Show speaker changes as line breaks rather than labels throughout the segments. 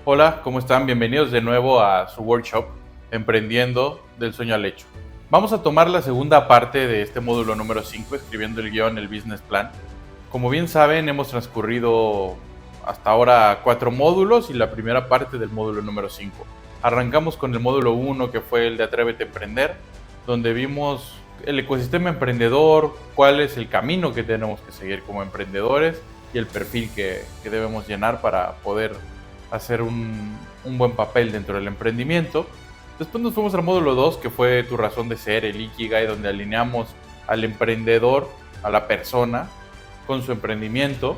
Hola, ¿cómo están? Bienvenidos de nuevo a su workshop, Emprendiendo del Sueño al Hecho. Vamos a tomar la segunda parte de este módulo número 5, escribiendo el guión, el business plan. Como bien saben, hemos transcurrido hasta ahora 4 módulos y la primera parte del módulo número 5. Arrancamos con el módulo 1, que fue el de Atrévete a Emprender, donde vimos el ecosistema emprendedor, cuál es el camino que tenemos que seguir como emprendedores y el perfil que debemos llenar para poder hacer un buen papel dentro del emprendimiento. Después nos fuimos al módulo 2, que fue tu razón de ser, el Ikigai, donde alineamos al emprendedor, a la persona, con su emprendimiento.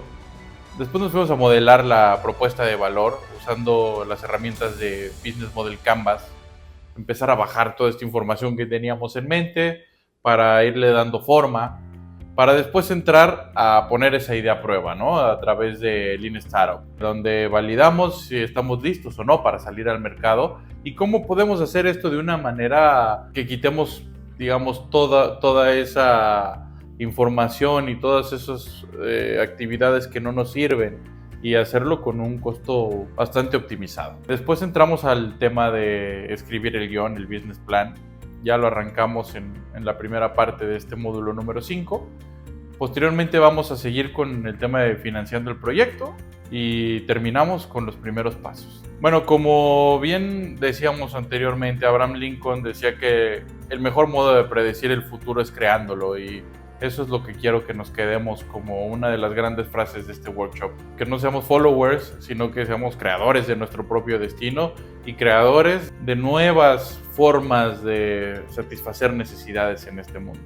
Después nos fuimos a modelar la propuesta de valor usando las herramientas de Business Model Canvas, empezar a bajar toda esta información que teníamos en mente para irle dando forma, para después entrar a poner esa idea a prueba, ¿no? A través de Lean Startup, donde validamos si estamos listos o no para salir al mercado y cómo podemos hacer esto de una manera que quitemos, digamos, toda esa información y todas esas actividades que no nos sirven y hacerlo con un costo bastante optimizado. Después entramos al tema de escribir el guión, el business plan. Ya lo arrancamos en la primera parte de este módulo número 5. Posteriormente vamos a seguir con el tema de financiando el proyecto y terminamos con los primeros pasos. Bueno, como bien decíamos anteriormente, Abraham Lincoln decía que el mejor modo de predecir el futuro es creándolo, y eso es lo que quiero que nos quedemos como una de las grandes frases de este workshop. Que no seamos followers, sino que seamos creadores de nuestro propio destino y creadores de nuevas formas de satisfacer necesidades en este mundo.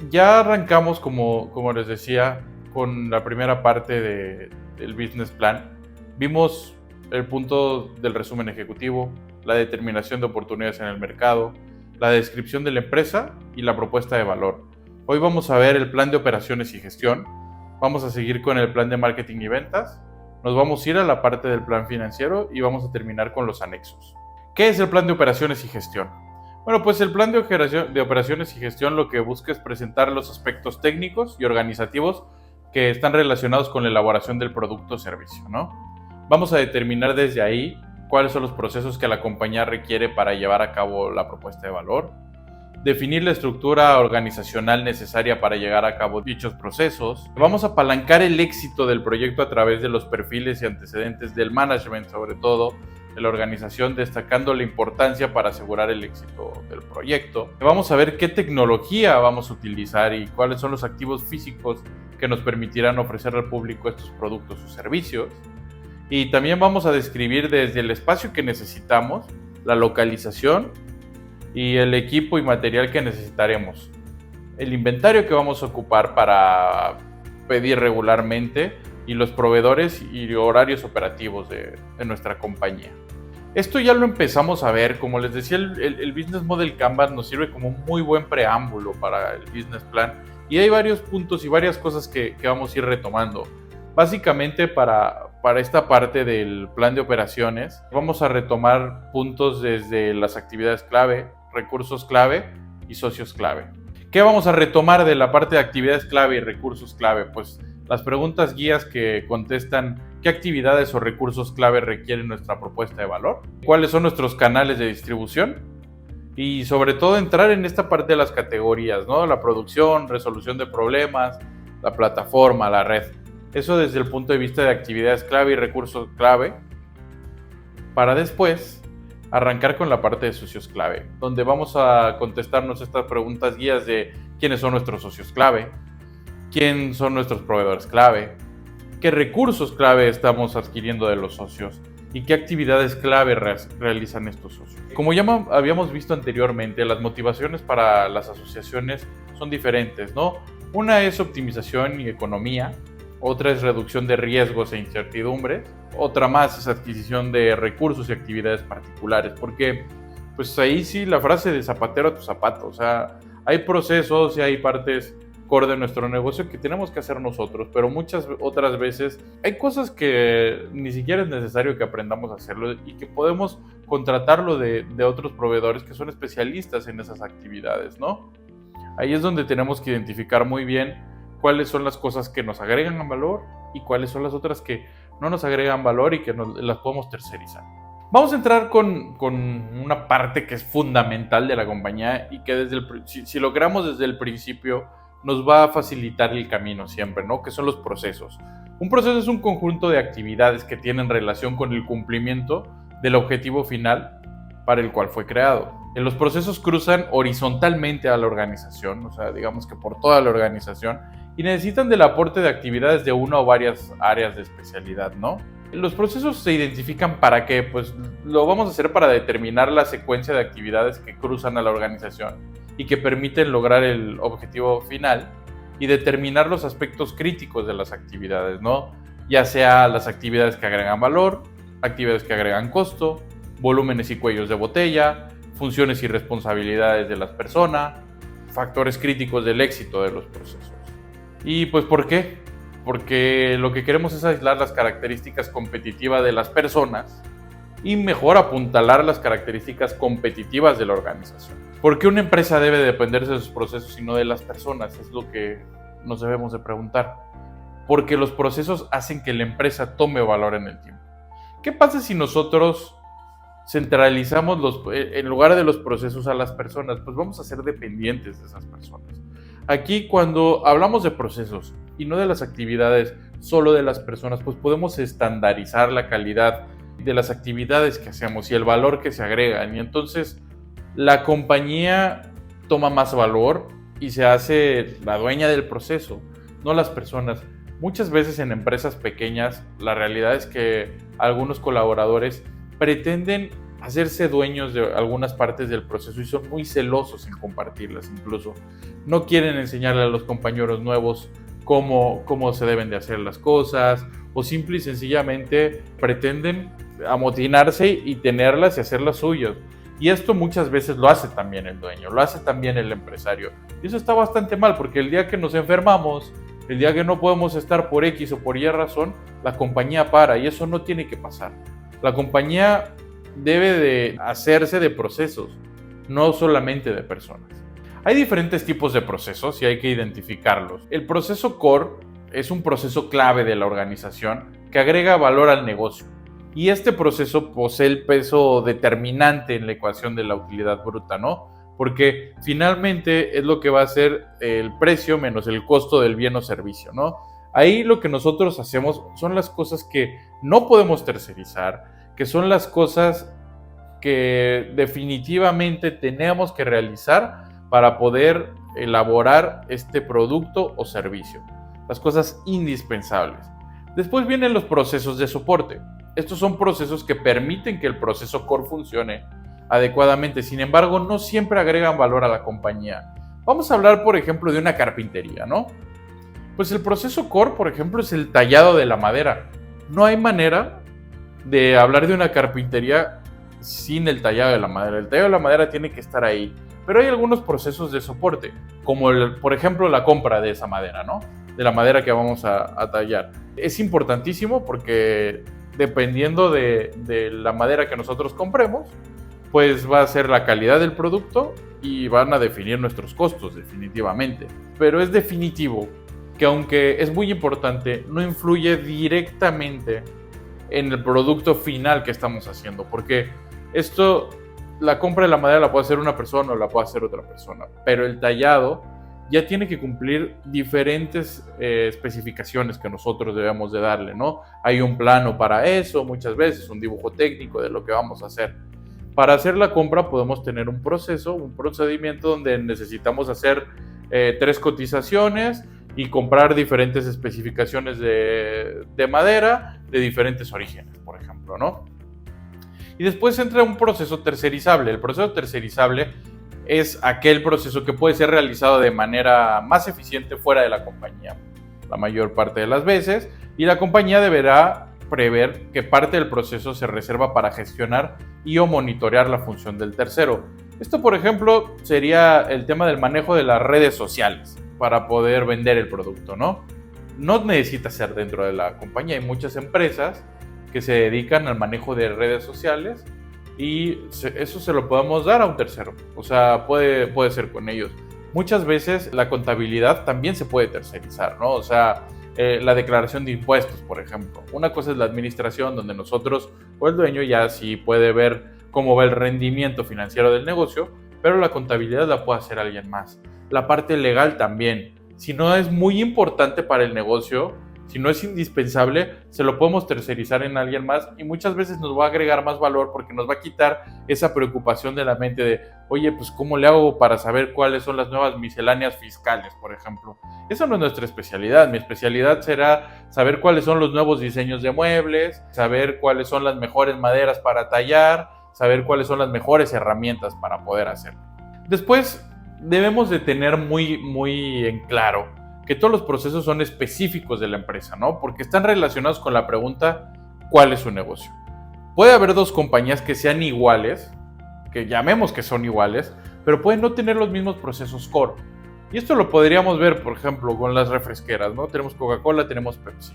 Ya arrancamos, como les decía, con la primera parte del business plan. Vimos el punto del resumen ejecutivo, la determinación de oportunidades en el mercado, la descripción de la empresa y la propuesta de valor. Hoy vamos a ver el plan de operaciones y gestión. Vamos a seguir con el plan de marketing y ventas. Nos vamos a ir a la parte del plan financiero y vamos a terminar con los anexos. ¿Qué es el plan de operaciones y gestión? Bueno, pues el plan de operaciones y gestión lo que busca es presentar los aspectos técnicos y organizativos que están relacionados con la elaboración del producto o servicio, ¿no? Vamos a determinar desde ahí cuáles son los procesos que la compañía requiere para llevar a cabo la propuesta de valor, definir la estructura organizacional necesaria para llevar a cabo dichos procesos. Vamos a apalancar el éxito del proyecto a través de los perfiles y antecedentes del management, sobre todo de la organización, destacando la importancia para asegurar el éxito del proyecto. Vamos a ver qué tecnología vamos a utilizar y cuáles son los activos físicos que nos permitirán ofrecer al público estos productos o servicios. Y también vamos a describir desde el espacio que necesitamos, la localización y el equipo y material que necesitaremos, el inventario que vamos a ocupar para pedir regularmente y los proveedores y horarios operativos de nuestra compañía. Esto ya lo empezamos a ver. Como les decía, el Business Model Canvas nos sirve como un muy buen preámbulo para el Business Plan, y hay varios puntos y varias cosas que vamos a ir retomando. Básicamente para esta parte del plan de operaciones vamos a retomar puntos desde las actividades clave, recursos clave y socios clave. ¿Qué vamos a retomar de la parte de actividades clave y recursos clave? Pues las preguntas guías que contestan qué actividades o recursos clave requieren nuestra propuesta de valor, cuáles son nuestros canales de distribución y sobre todo entrar en esta parte de las categorías, ¿no? La producción, resolución de problemas, la plataforma, la red. Eso desde el punto de vista de actividades clave y recursos clave, para después arrancar con la parte de socios clave, donde vamos a contestarnos estas preguntas guías de quiénes son nuestros socios clave, quién son nuestros proveedores clave, qué recursos clave estamos adquiriendo de los socios y qué actividades clave realizan estos socios. Como ya habíamos visto anteriormente, las motivaciones para las asociaciones son diferentes, ¿no? Una es optimización y economía, otra es reducción de riesgos e incertidumbres, otra más es adquisición de recursos y actividades particulares, porque pues ahí sí la frase de zapatero a tu zapato, o sea, hay procesos y hay partes core de nuestro negocio que tenemos que hacer nosotros, pero muchas otras veces hay cosas que ni siquiera es necesario que aprendamos a hacerlo y que podemos contratarlo de otros proveedores que son especialistas en esas actividades, ¿no? Ahí es donde tenemos que identificar muy bien cuáles son las cosas que nos agregan valor y cuáles son las otras que no nos agregan valor y que las podemos tercerizar. Vamos a entrar con una parte que es fundamental de la compañía y que si logramos desde el principio nos va a facilitar el camino siempre, ¿no? Que son los procesos. Un proceso es un conjunto de actividades que tienen relación con el cumplimiento del objetivo final para el cual fue creado. Los procesos cruzan horizontalmente a la organización, o sea, digamos que por toda la organización, y necesitan del aporte de actividades de una o varias áreas de especialidad, ¿no? Los procesos se identifican para qué, pues lo vamos a hacer para determinar la secuencia de actividades que cruzan a la organización y que permiten lograr el objetivo final y determinar los aspectos críticos de las actividades, ¿no? Ya sea las actividades que agregan valor, actividades que agregan costo, volúmenes y cuellos de botella, funciones y responsabilidades de las personas, factores críticos del éxito de los procesos. ¿Y pues por qué? Porque lo que queremos es aislar las características competitivas de las personas y mejor apuntalar las características competitivas de la organización. ¿Por qué una empresa debe dependerse de sus procesos y no de las personas? Es lo que nos debemos de preguntar. Porque los procesos hacen que la empresa tome valor en el tiempo. ¿Qué pasa si nosotros centralizamos en lugar de los procesos a las personas? Pues vamos a ser dependientes de esas personas. Aquí, cuando hablamos de procesos y no de las actividades, solo de las personas, pues podemos estandarizar la calidad de las actividades que hacemos y el valor que se agregan. Y entonces la compañía toma más valor y se hace la dueña del proceso, no las personas. Muchas veces en empresas pequeñas, la realidad es que algunos colaboradores pretenden hacerse dueños de algunas partes del proceso y son muy celosos en compartirlas incluso. No quieren enseñarle a los compañeros nuevos cómo se deben de hacer las cosas, o simple y sencillamente pretenden amotinarse y tenerlas y hacerlas suyas. Y esto muchas veces lo hace también el dueño, lo hace también el empresario. Y eso está bastante mal, porque el día que nos enfermamos, el día que no podemos estar por X o por Y razón, la compañía para, y eso no tiene que pasar. La compañía debe de hacerse de procesos, no solamente de personas. Hay diferentes tipos de procesos y hay que identificarlos. El proceso core es un proceso clave de la organización que agrega valor al negocio. Y este proceso posee el peso determinante en la ecuación de la utilidad bruta, ¿no? Porque finalmente es lo que va a ser el precio menos el costo del bien o servicio, ¿no? Ahí lo que nosotros hacemos son las cosas que no podemos tercerizar, que son las cosas que definitivamente tenemos que realizar para poder elaborar este producto o servicio. Las cosas indispensables. Después vienen los procesos de soporte. Estos son procesos que permiten que el proceso core funcione adecuadamente. Sin embargo, no siempre agregan valor a la compañía. Vamos a hablar, por ejemplo, de una carpintería, ¿no? Pues el proceso core, por ejemplo, es el tallado de la madera. No hay manera de hablar de una carpintería sin el tallado de la madera. El tallado de la madera tiene que estar ahí. Pero hay algunos procesos de soporte, como por ejemplo la compra de esa madera, ¿no? De la madera que vamos a tallar. Es importantísimo porque dependiendo de la madera que nosotros compremos, pues va a ser la calidad del producto y van a definir nuestros costos definitivamente. Pero es definitivo que, aunque es muy importante, no influye directamente en el producto final que estamos haciendo, porque la compra de la madera la puede hacer una persona o la puede hacer otra persona, pero el tallado ya tiene que cumplir diferentes especificaciones que nosotros debemos de darle, ¿no? Hay un plano para eso, muchas veces un dibujo técnico de lo que vamos a hacer. Para hacer la compra podemos tener un proceso, un procedimiento donde necesitamos hacer 3 cotizaciones y comprar diferentes especificaciones de madera de diferentes orígenes, por ejemplo, ¿no? Y después entra un proceso tercerizable. El proceso tercerizable es aquel proceso que puede ser realizado de manera más eficiente fuera de la compañía, la mayor parte de las veces, y la compañía deberá prever que parte del proceso se reserva para gestionar y o monitorear la función del tercero. Esto, por ejemplo, sería el tema del manejo de las redes sociales para poder vender el producto, ¿no? No necesita ser dentro de la compañía. Hay muchas empresas que se dedican al manejo de redes sociales y eso se lo podemos dar a un tercero. O sea, puede ser con ellos. Muchas veces la contabilidad también se puede tercerizar, ¿no? O sea, la declaración de impuestos, por ejemplo. Una cosa es la administración, donde nosotros o el dueño ya sí puede ver cómo va el rendimiento financiero del negocio, pero la contabilidad la puede hacer alguien más. La parte legal también. Si no es muy importante para el negocio, si no es indispensable, se lo podemos tercerizar en alguien más y muchas veces nos va a agregar más valor porque nos va a quitar esa preocupación de la mente de, oye, pues ¿cómo le hago para saber cuáles son las nuevas misceláneas fiscales, por ejemplo? Esa no es nuestra especialidad. Mi especialidad será saber cuáles son los nuevos diseños de muebles, saber cuáles son las mejores maderas para tallar, saber cuáles son las mejores herramientas para poder hacerlo. Después, debemos de tener muy en claro que todos los procesos son específicos de la empresa, ¿no? Porque están relacionados con la pregunta, ¿cuál es su negocio? Puede haber dos compañías que sean iguales, que llamemos que son iguales, pero pueden no tener los mismos procesos core. Y esto lo podríamos ver, por ejemplo, con las refresqueras, ¿no? Tenemos Coca-Cola, tenemos Pepsi.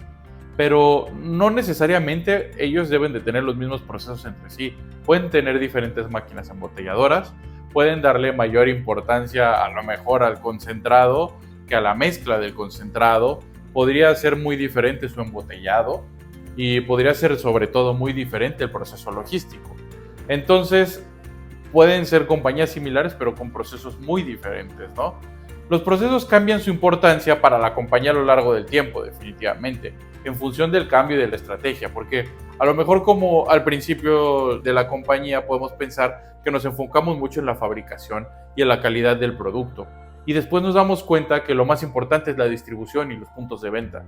Pero no necesariamente ellos deben de tener los mismos procesos entre sí. Pueden tener diferentes máquinas embotelladoras, pueden darle mayor importancia a lo mejor al concentrado que a la mezcla del concentrado, podría ser muy diferente su embotellado y podría ser sobre todo muy diferente el proceso logístico. Entonces, pueden ser compañías similares pero con procesos muy diferentes, ¿no? Los procesos cambian su importancia para la compañía a lo largo del tiempo, definitivamente, en función del cambio y de la estrategia, porque a lo mejor como al principio de la compañía podemos pensar que nos enfocamos mucho en la fabricación y en la calidad del producto, y después nos damos cuenta que lo más importante es la distribución y los puntos de venta.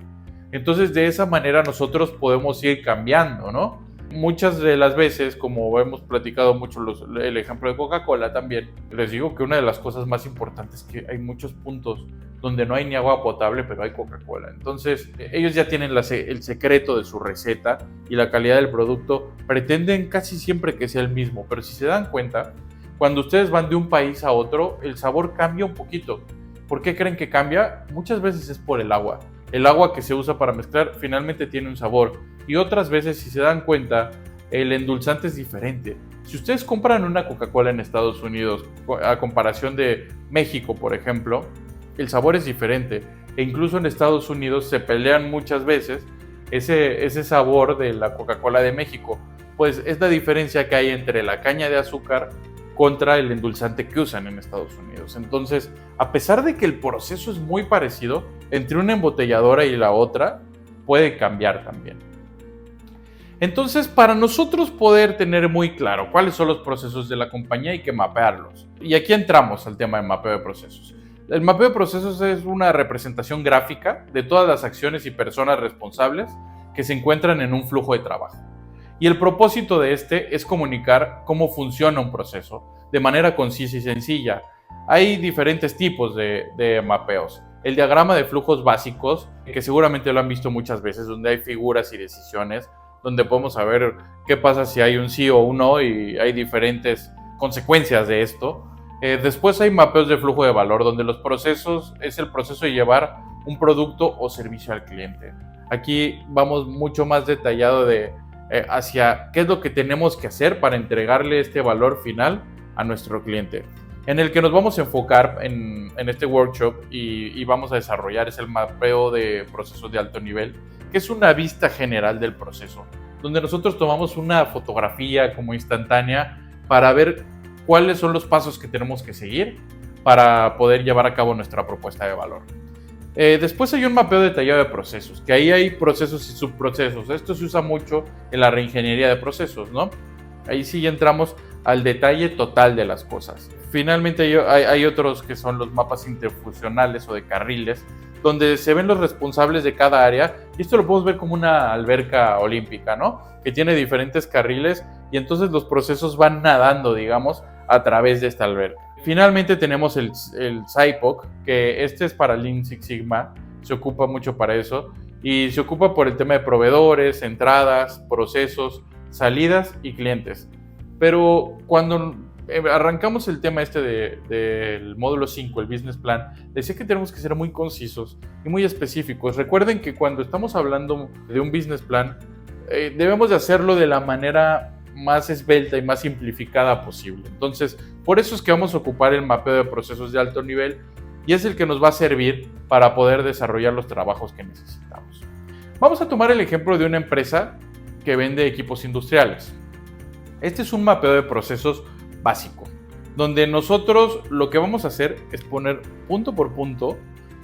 Entonces, de esa manera nosotros podemos ir cambiando, ¿no? Muchas de las veces, como hemos platicado mucho el ejemplo de Coca-Cola también, les digo que una de las cosas más importantes es que hay muchos puntos donde no hay ni agua potable, pero hay Coca-Cola. Entonces, ellos ya tienen el secreto de su receta y la calidad del producto. Pretenden casi siempre que sea el mismo, pero si se dan cuenta, cuando ustedes van de un país a otro, el sabor cambia un poquito. ¿Por qué creen que cambia? Muchas veces es por el agua. El agua que se usa para mezclar finalmente tiene un sabor. Y otras veces, si se dan cuenta, el endulzante es diferente. Si ustedes compran una Coca-Cola en Estados Unidos, a comparación de México, por ejemplo, el sabor es diferente. E incluso en Estados Unidos se pelean muchas veces ese sabor de la Coca-Cola de México. Pues es la diferencia que hay entre la caña de azúcar contra el endulzante que usan en Estados Unidos. Entonces, a pesar de que el proceso es muy parecido, entre una embotelladora y la otra, puede cambiar también. Entonces, para nosotros poder tener muy claro cuáles son los procesos de la compañía, hay que mapearlos. Y aquí entramos al tema de mapeo de procesos. El mapeo de procesos es una representación gráfica de todas las acciones y personas responsables que se encuentran en un flujo de trabajo. Y el propósito de este es comunicar cómo funciona un proceso de manera concisa y sencilla. Hay diferentes tipos de mapeos. El diagrama de flujos básicos, que seguramente lo han visto muchas veces, donde hay figuras y decisiones, donde podemos saber qué pasa si hay un sí o un no y hay diferentes consecuencias de esto. Después hay mapeos de flujo de valor, donde los procesos es el proceso de llevar un producto o servicio al cliente. Aquí vamos mucho más detallado hacia qué es lo que tenemos que hacer para entregarle este valor final a nuestro cliente. En el que nos vamos a enfocar en este workshop y vamos a desarrollar es el mapeo de procesos de alto nivel, que es una vista general del proceso, donde nosotros tomamos una fotografía como instantánea para ver cuáles son los pasos que tenemos que seguir para poder llevar a cabo nuestra propuesta de valor. Después hay un mapeo detallado de procesos, que ahí hay procesos y subprocesos. Esto se usa mucho en la reingeniería de procesos, ¿no? Ahí sí entramos al detalle total de las cosas. Finalmente hay otros que son los mapas interfuncionales o de carriles, donde se ven los responsables de cada área, y esto lo podemos ver como una alberca olímpica, ¿no? Que tiene diferentes carriles y entonces los procesos van nadando, digamos, a través de esta alberca. Finalmente tenemos el SIPOC, que este es para Lean Six Sigma, se ocupa mucho para eso, y se ocupa por el tema de proveedores, entradas, procesos, salidas y clientes. Pero cuando arrancamos el tema del módulo 5, el Business Plan, decía que tenemos que ser muy concisos y muy específicos. Recuerden que cuando estamos hablando de un Business Plan, debemos de hacerlo de la manera más esbelta y más simplificada posible. Entonces, por eso es que vamos a ocupar el mapeo de procesos de alto nivel y es el que nos va a servir para poder desarrollar los trabajos que necesitamos. Vamos a tomar el ejemplo de una empresa que vende equipos industriales. Este es un mapeo de procesos básico, donde nosotros lo que vamos a hacer es poner punto por punto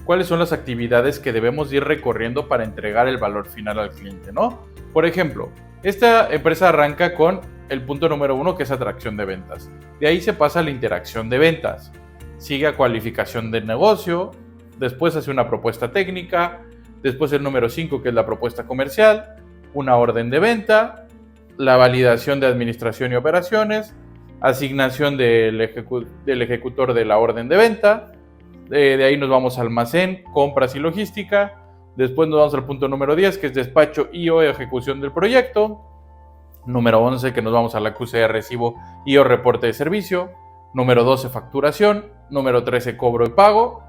cuáles son las actividades que debemos ir recorriendo para entregar el valor final al cliente, ¿no? Por ejemplo, esta empresa arranca con el punto número 1, que es atracción de ventas. De ahí se pasa a la interacción de ventas. Sigue a cualificación del negocio, después hace una propuesta técnica, después el número 5, que es la propuesta comercial, una orden de venta, la validación de administración y operaciones, asignación del ejecutor de la orden de venta, de ahí nos vamos a almacén, compras y logística, después nos vamos al punto número 10, que es despacho y o ejecución del proyecto, número 11, que nos vamos a la QC de recibo y o reporte de servicio, número 12, facturación, número 13, cobro y pago,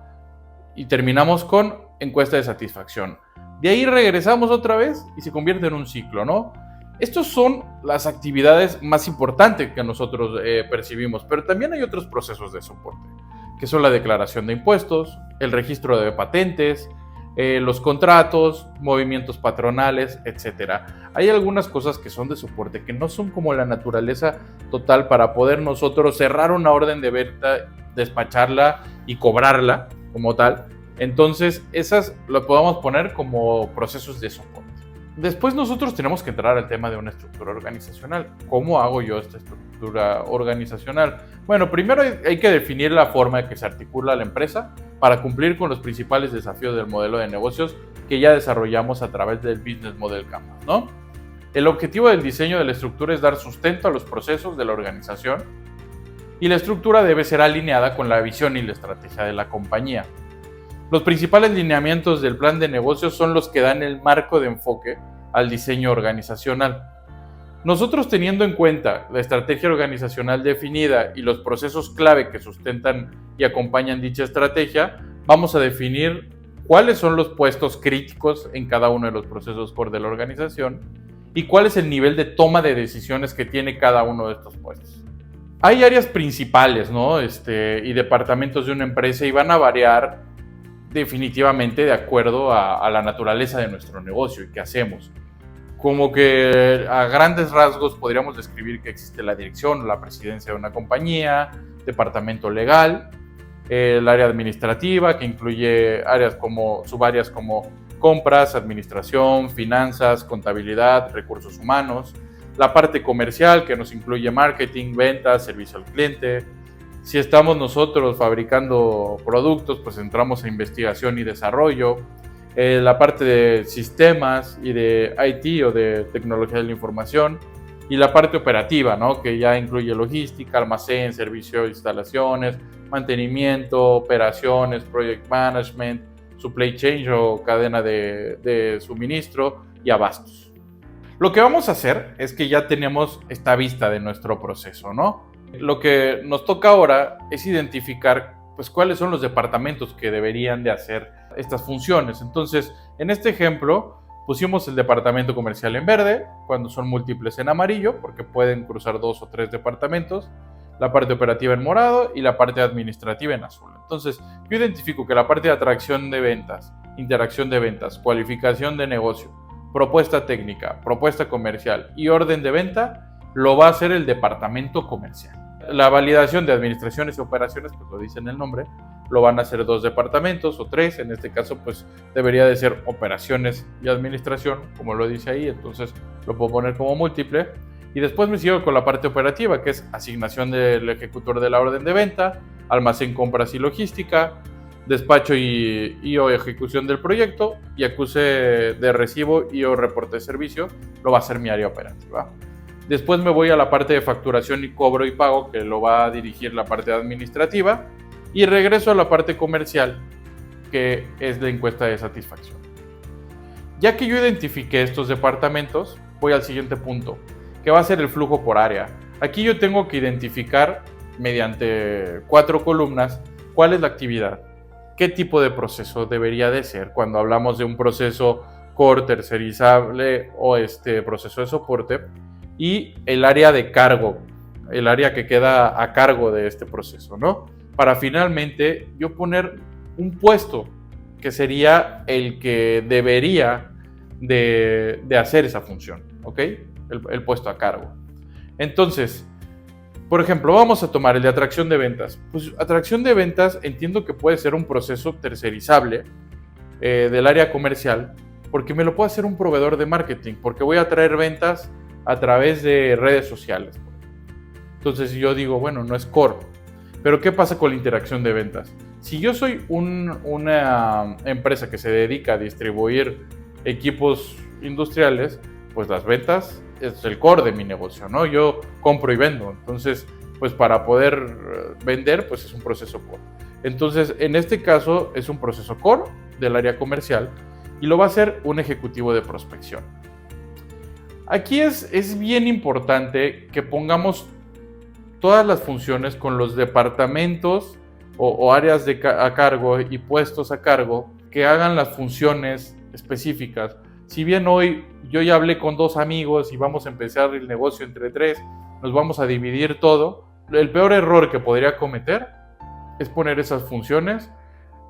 y terminamos con encuesta de satisfacción. De ahí regresamos otra vez y se convierte en un ciclo, ¿no? Estos son las actividades más importantes que nosotros percibimos, pero también hay otros procesos de soporte, que son la declaración de impuestos, el registro de patentes, los contratos, movimientos patronales, etc. Hay algunas cosas que son de soporte, que no son como la naturaleza total para poder nosotros cerrar una orden de venta, despacharla y cobrarla como tal. Entonces, esas lo podemos poner como procesos de soporte. Después nosotros tenemos que entrar al tema de una estructura organizacional. ¿Cómo hago yo esta estructura organizacional? Bueno, primero hay que definir la forma en que se articula la empresa para cumplir con los principales desafíos del modelo de negocios que ya desarrollamos a través del Business Model Canvas, ¿no? El objetivo del diseño de la estructura es dar sustento a los procesos de la organización y la estructura debe ser alineada con la visión y la estrategia de la compañía. Los principales lineamientos del plan de negocios son los que dan el marco de enfoque al diseño organizacional. Nosotros, teniendo en cuenta la estrategia organizacional definida y los procesos clave que sustentan y acompañan dicha estrategia, vamos a definir cuáles son los puestos críticos en cada uno de los procesos core de la organización y cuál es el nivel de toma de decisiones que tiene cada uno de estos puestos. Hay áreas principales, ¿no? Y departamentos de una empresa y van a variar definitivamente de acuerdo a la naturaleza de nuestro negocio y qué hacemos. Como que a grandes rasgos podríamos describir que existe la dirección o la presidencia de una compañía, departamento legal, el área administrativa, que incluye subáreas como compras, administración, finanzas, contabilidad, recursos humanos, la parte comercial, que nos incluye marketing, ventas, servicio al cliente. Si estamos nosotros fabricando productos, pues entramos a investigación y desarrollo. La parte de sistemas y de IT o de tecnología de la información. Y la parte operativa, ¿no? Que ya incluye logística, almacén, servicio, instalaciones, mantenimiento, operaciones, project management, supply chain o cadena de suministro y abastos. Lo que vamos a hacer es que ya tenemos esta vista de nuestro proceso, ¿no? Lo que nos toca ahora es identificar pues, cuáles son los departamentos que deberían de hacer estas funciones. Entonces, en este ejemplo, pusimos el departamento comercial en verde, cuando son múltiples en amarillo, porque pueden cruzar 2 o 3 departamentos, la parte operativa en morado y la parte administrativa en azul. Entonces, yo identifico que la parte de atracción de ventas, interacción de ventas, cualificación de negocio, propuesta técnica, propuesta comercial y orden de venta, lo va a hacer el departamento comercial. La validación de administraciones y operaciones, pues lo dice en el nombre, lo van a hacer 2 departamentos o 3, en este caso pues debería de ser operaciones y administración, como lo dice ahí, entonces lo puedo poner como múltiple. Y después me sigo con la parte operativa, que es asignación del ejecutor de la orden de venta, almacén, compras y logística, despacho y o ejecución del proyecto, y acuse de recibo y o reporte de servicio, lo va a hacer mi área operativa. Después me voy a la parte de facturación y cobro y pago, que lo va a dirigir la parte administrativa, y regreso a la parte comercial, que es la encuesta de satisfacción. Ya que yo identifiqué estos departamentos, voy al siguiente punto, que va a ser el flujo por área. Aquí yo tengo que identificar mediante 4 columnas cuál es la actividad, qué tipo de proceso debería de ser cuando hablamos de un proceso core tercerizable o proceso de soporte, y el área de cargo, el área que queda a cargo de este proceso, ¿no? Para finalmente yo poner un puesto que sería el que debería de hacer esa función, ¿ok? El puesto a cargo. Entonces, por ejemplo, vamos a tomar el de atracción de ventas. Pues atracción de ventas entiendo que puede ser un proceso tercerizable del área comercial, porque me lo puede hacer un proveedor de marketing, porque voy a traer ventas a través de redes sociales. Entonces yo digo, bueno, no es core. Pero ¿qué pasa con la interacción de ventas? Si yo soy una empresa que se dedica a distribuir equipos industriales, pues las ventas es el core de mi negocio, ¿no? Yo compro y vendo. Entonces, pues para poder vender, pues es un proceso core. Entonces, en este caso es un proceso core del área comercial y lo va a hacer un ejecutivo de prospección. Aquí es bien importante que pongamos todas las funciones con los departamentos o áreas a cargo y puestos a cargo que hagan las funciones específicas. Si bien hoy yo ya hablé con 2 amigos y vamos a empezar el negocio entre 3, nos vamos a dividir todo, el peor error que podría cometer es poner esas funciones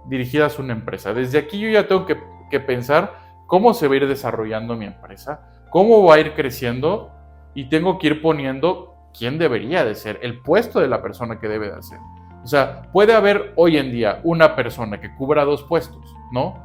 dirigidas a una empresa. Desde aquí yo ya tengo que pensar cómo se va a ir desarrollando mi empresa, cómo va a ir creciendo y tengo que ir poniendo quién debería de ser, el puesto de la persona que debe de hacer. O sea, puede haber hoy en día una persona que cubra 2 puestos, ¿no?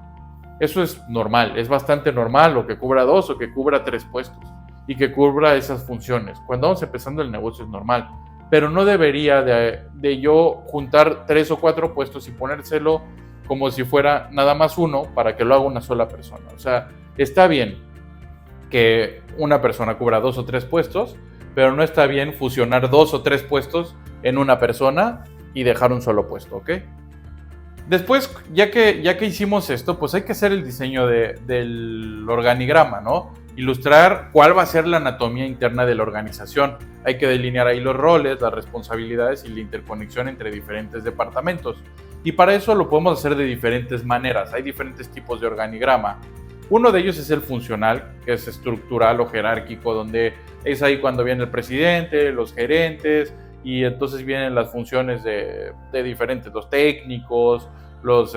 Eso es normal, es bastante normal, o que cubra 2 o que cubra 3 puestos y que cubra esas funciones. Cuando vamos empezando el negocio es normal, pero no debería de yo juntar 3 o 4 puestos y ponérselo como si fuera nada más uno para que lo haga una sola persona. O sea, está bien que una persona cubra 2 o 3 puestos, pero no está bien fusionar 2 o 3 puestos en una persona y dejar un solo puesto, ¿ok? Después, ya que hicimos esto, pues hay que hacer el diseño del organigrama, ¿no? Ilustrar cuál va a ser la anatomía interna de la organización. Hay que delinear ahí los roles, las responsabilidades y la interconexión entre diferentes departamentos. Y para eso lo podemos hacer de diferentes maneras. Hay diferentes tipos de organigrama. Uno de ellos es el funcional, que es estructural o jerárquico, donde es ahí cuando viene el presidente, los gerentes, y entonces vienen las funciones de diferentes, los técnicos, los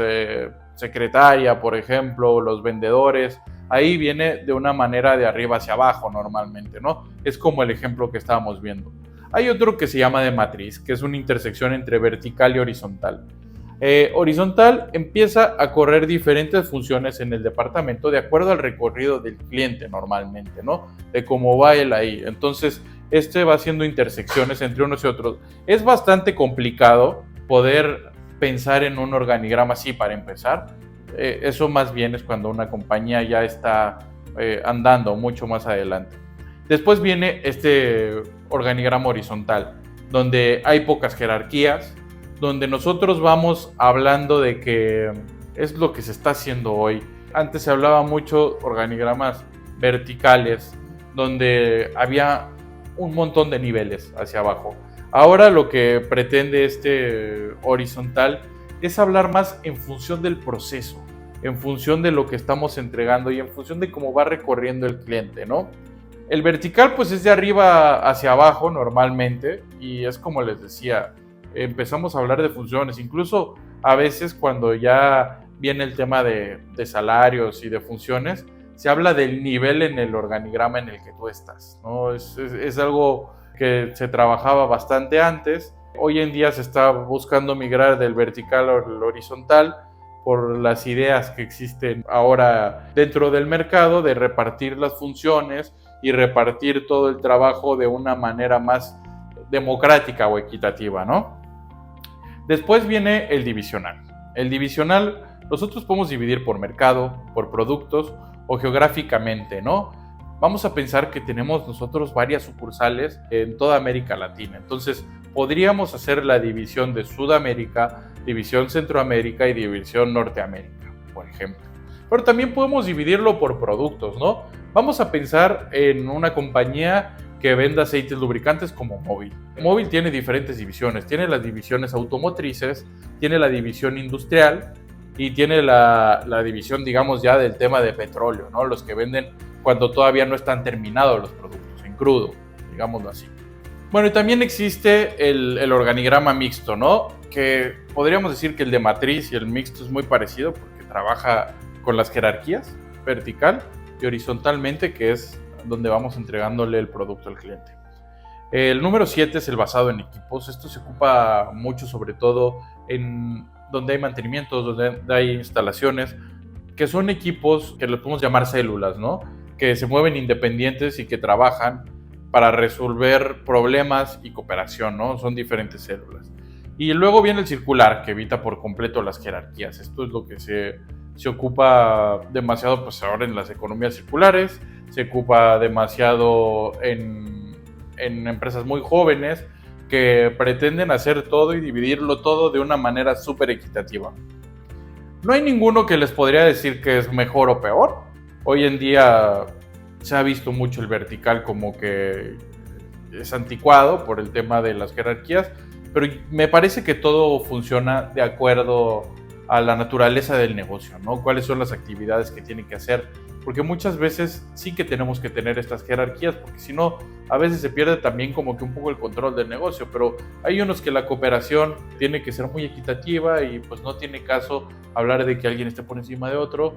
secretaria, por ejemplo, los vendedores. Ahí viene de una manera de arriba hacia abajo normalmente, ¿no? Es como el ejemplo que estábamos viendo. Hay otro que se llama de matriz, que es una intersección entre vertical y horizontal. Horizontal empieza a correr diferentes funciones en el departamento de acuerdo al recorrido del cliente normalmente, ¿no? De cómo va él ahí. Entonces, va haciendo intersecciones entre unos y otros. Es bastante complicado poder pensar en un organigrama así para empezar. Eso más bien es cuando una compañía ya está andando mucho más adelante. Después viene este organigrama horizontal, donde hay pocas jerarquías, donde nosotros vamos hablando de que es lo que se está haciendo hoy. Antes se hablaba mucho organigramas verticales, donde había un montón de niveles hacia abajo. Ahora lo que pretende este horizontal es hablar más en función del proceso, en función de lo que estamos entregando y en función de cómo va recorriendo el cliente, ¿no? El vertical pues es de arriba hacia abajo normalmente y es como les decía, empezamos a hablar de funciones, incluso a veces cuando ya viene el tema de salarios y de funciones, se habla del nivel en el organigrama en el que tú estás, ¿no? Es algo que se trabajaba bastante antes. Hoy en día se está buscando migrar del vertical al horizontal por las ideas que existen ahora dentro del mercado de repartir las funciones y repartir todo el trabajo de una manera más democrática o equitativa, ¿no? Después viene el divisional. El divisional nosotros podemos dividir por mercado, por productos o geográficamente, ¿no? Vamos a pensar que tenemos nosotros varias sucursales en toda América Latina. Entonces, podríamos hacer la división de Sudamérica, división Centroamérica y división Norteamérica, por ejemplo. Pero también podemos dividirlo por productos, ¿no? Vamos a pensar en una compañía que venda aceites lubricantes como Móvil. Móvil tiene diferentes divisiones. Tiene las divisiones automotrices, tiene la división industrial y tiene la división, digamos, ya del tema de petróleo, ¿no? Los que venden cuando todavía no están terminados los productos, en crudo, digámoslo así. Bueno, y también existe el organigrama mixto, ¿no? Que podríamos decir que el de matriz y el mixto es muy parecido porque trabaja con las jerarquías, vertical y horizontalmente, que es donde vamos entregándole el producto al cliente. El número 7 es el basado en equipos. Esto se ocupa mucho, sobre todo en donde hay mantenimientos, donde hay instalaciones, que son equipos que los podemos llamar células, ¿no? Que se mueven independientes y que trabajan para resolver problemas y cooperación, ¿no? Son diferentes células. Y luego viene el circular, que evita por completo las jerarquías. Esto es lo que se ocupa demasiado, pues ahora en las economías circulares, se ocupa demasiado en empresas muy jóvenes que pretenden hacer todo y dividirlo todo de una manera súper equitativa. No hay ninguno que les podría decir que es mejor o peor. Hoy en día se ha visto mucho el vertical como que es anticuado por el tema de las jerarquías, pero me parece que todo funciona de acuerdo a la naturaleza del negocio, ¿no? Cuáles son las actividades que tiene que hacer, porque muchas veces sí que tenemos que tener estas jerarquías, porque si no, a veces se pierde también como que un poco el control del negocio, pero hay unos que la cooperación tiene que ser muy equitativa y pues no tiene caso hablar de que alguien esté por encima de otro.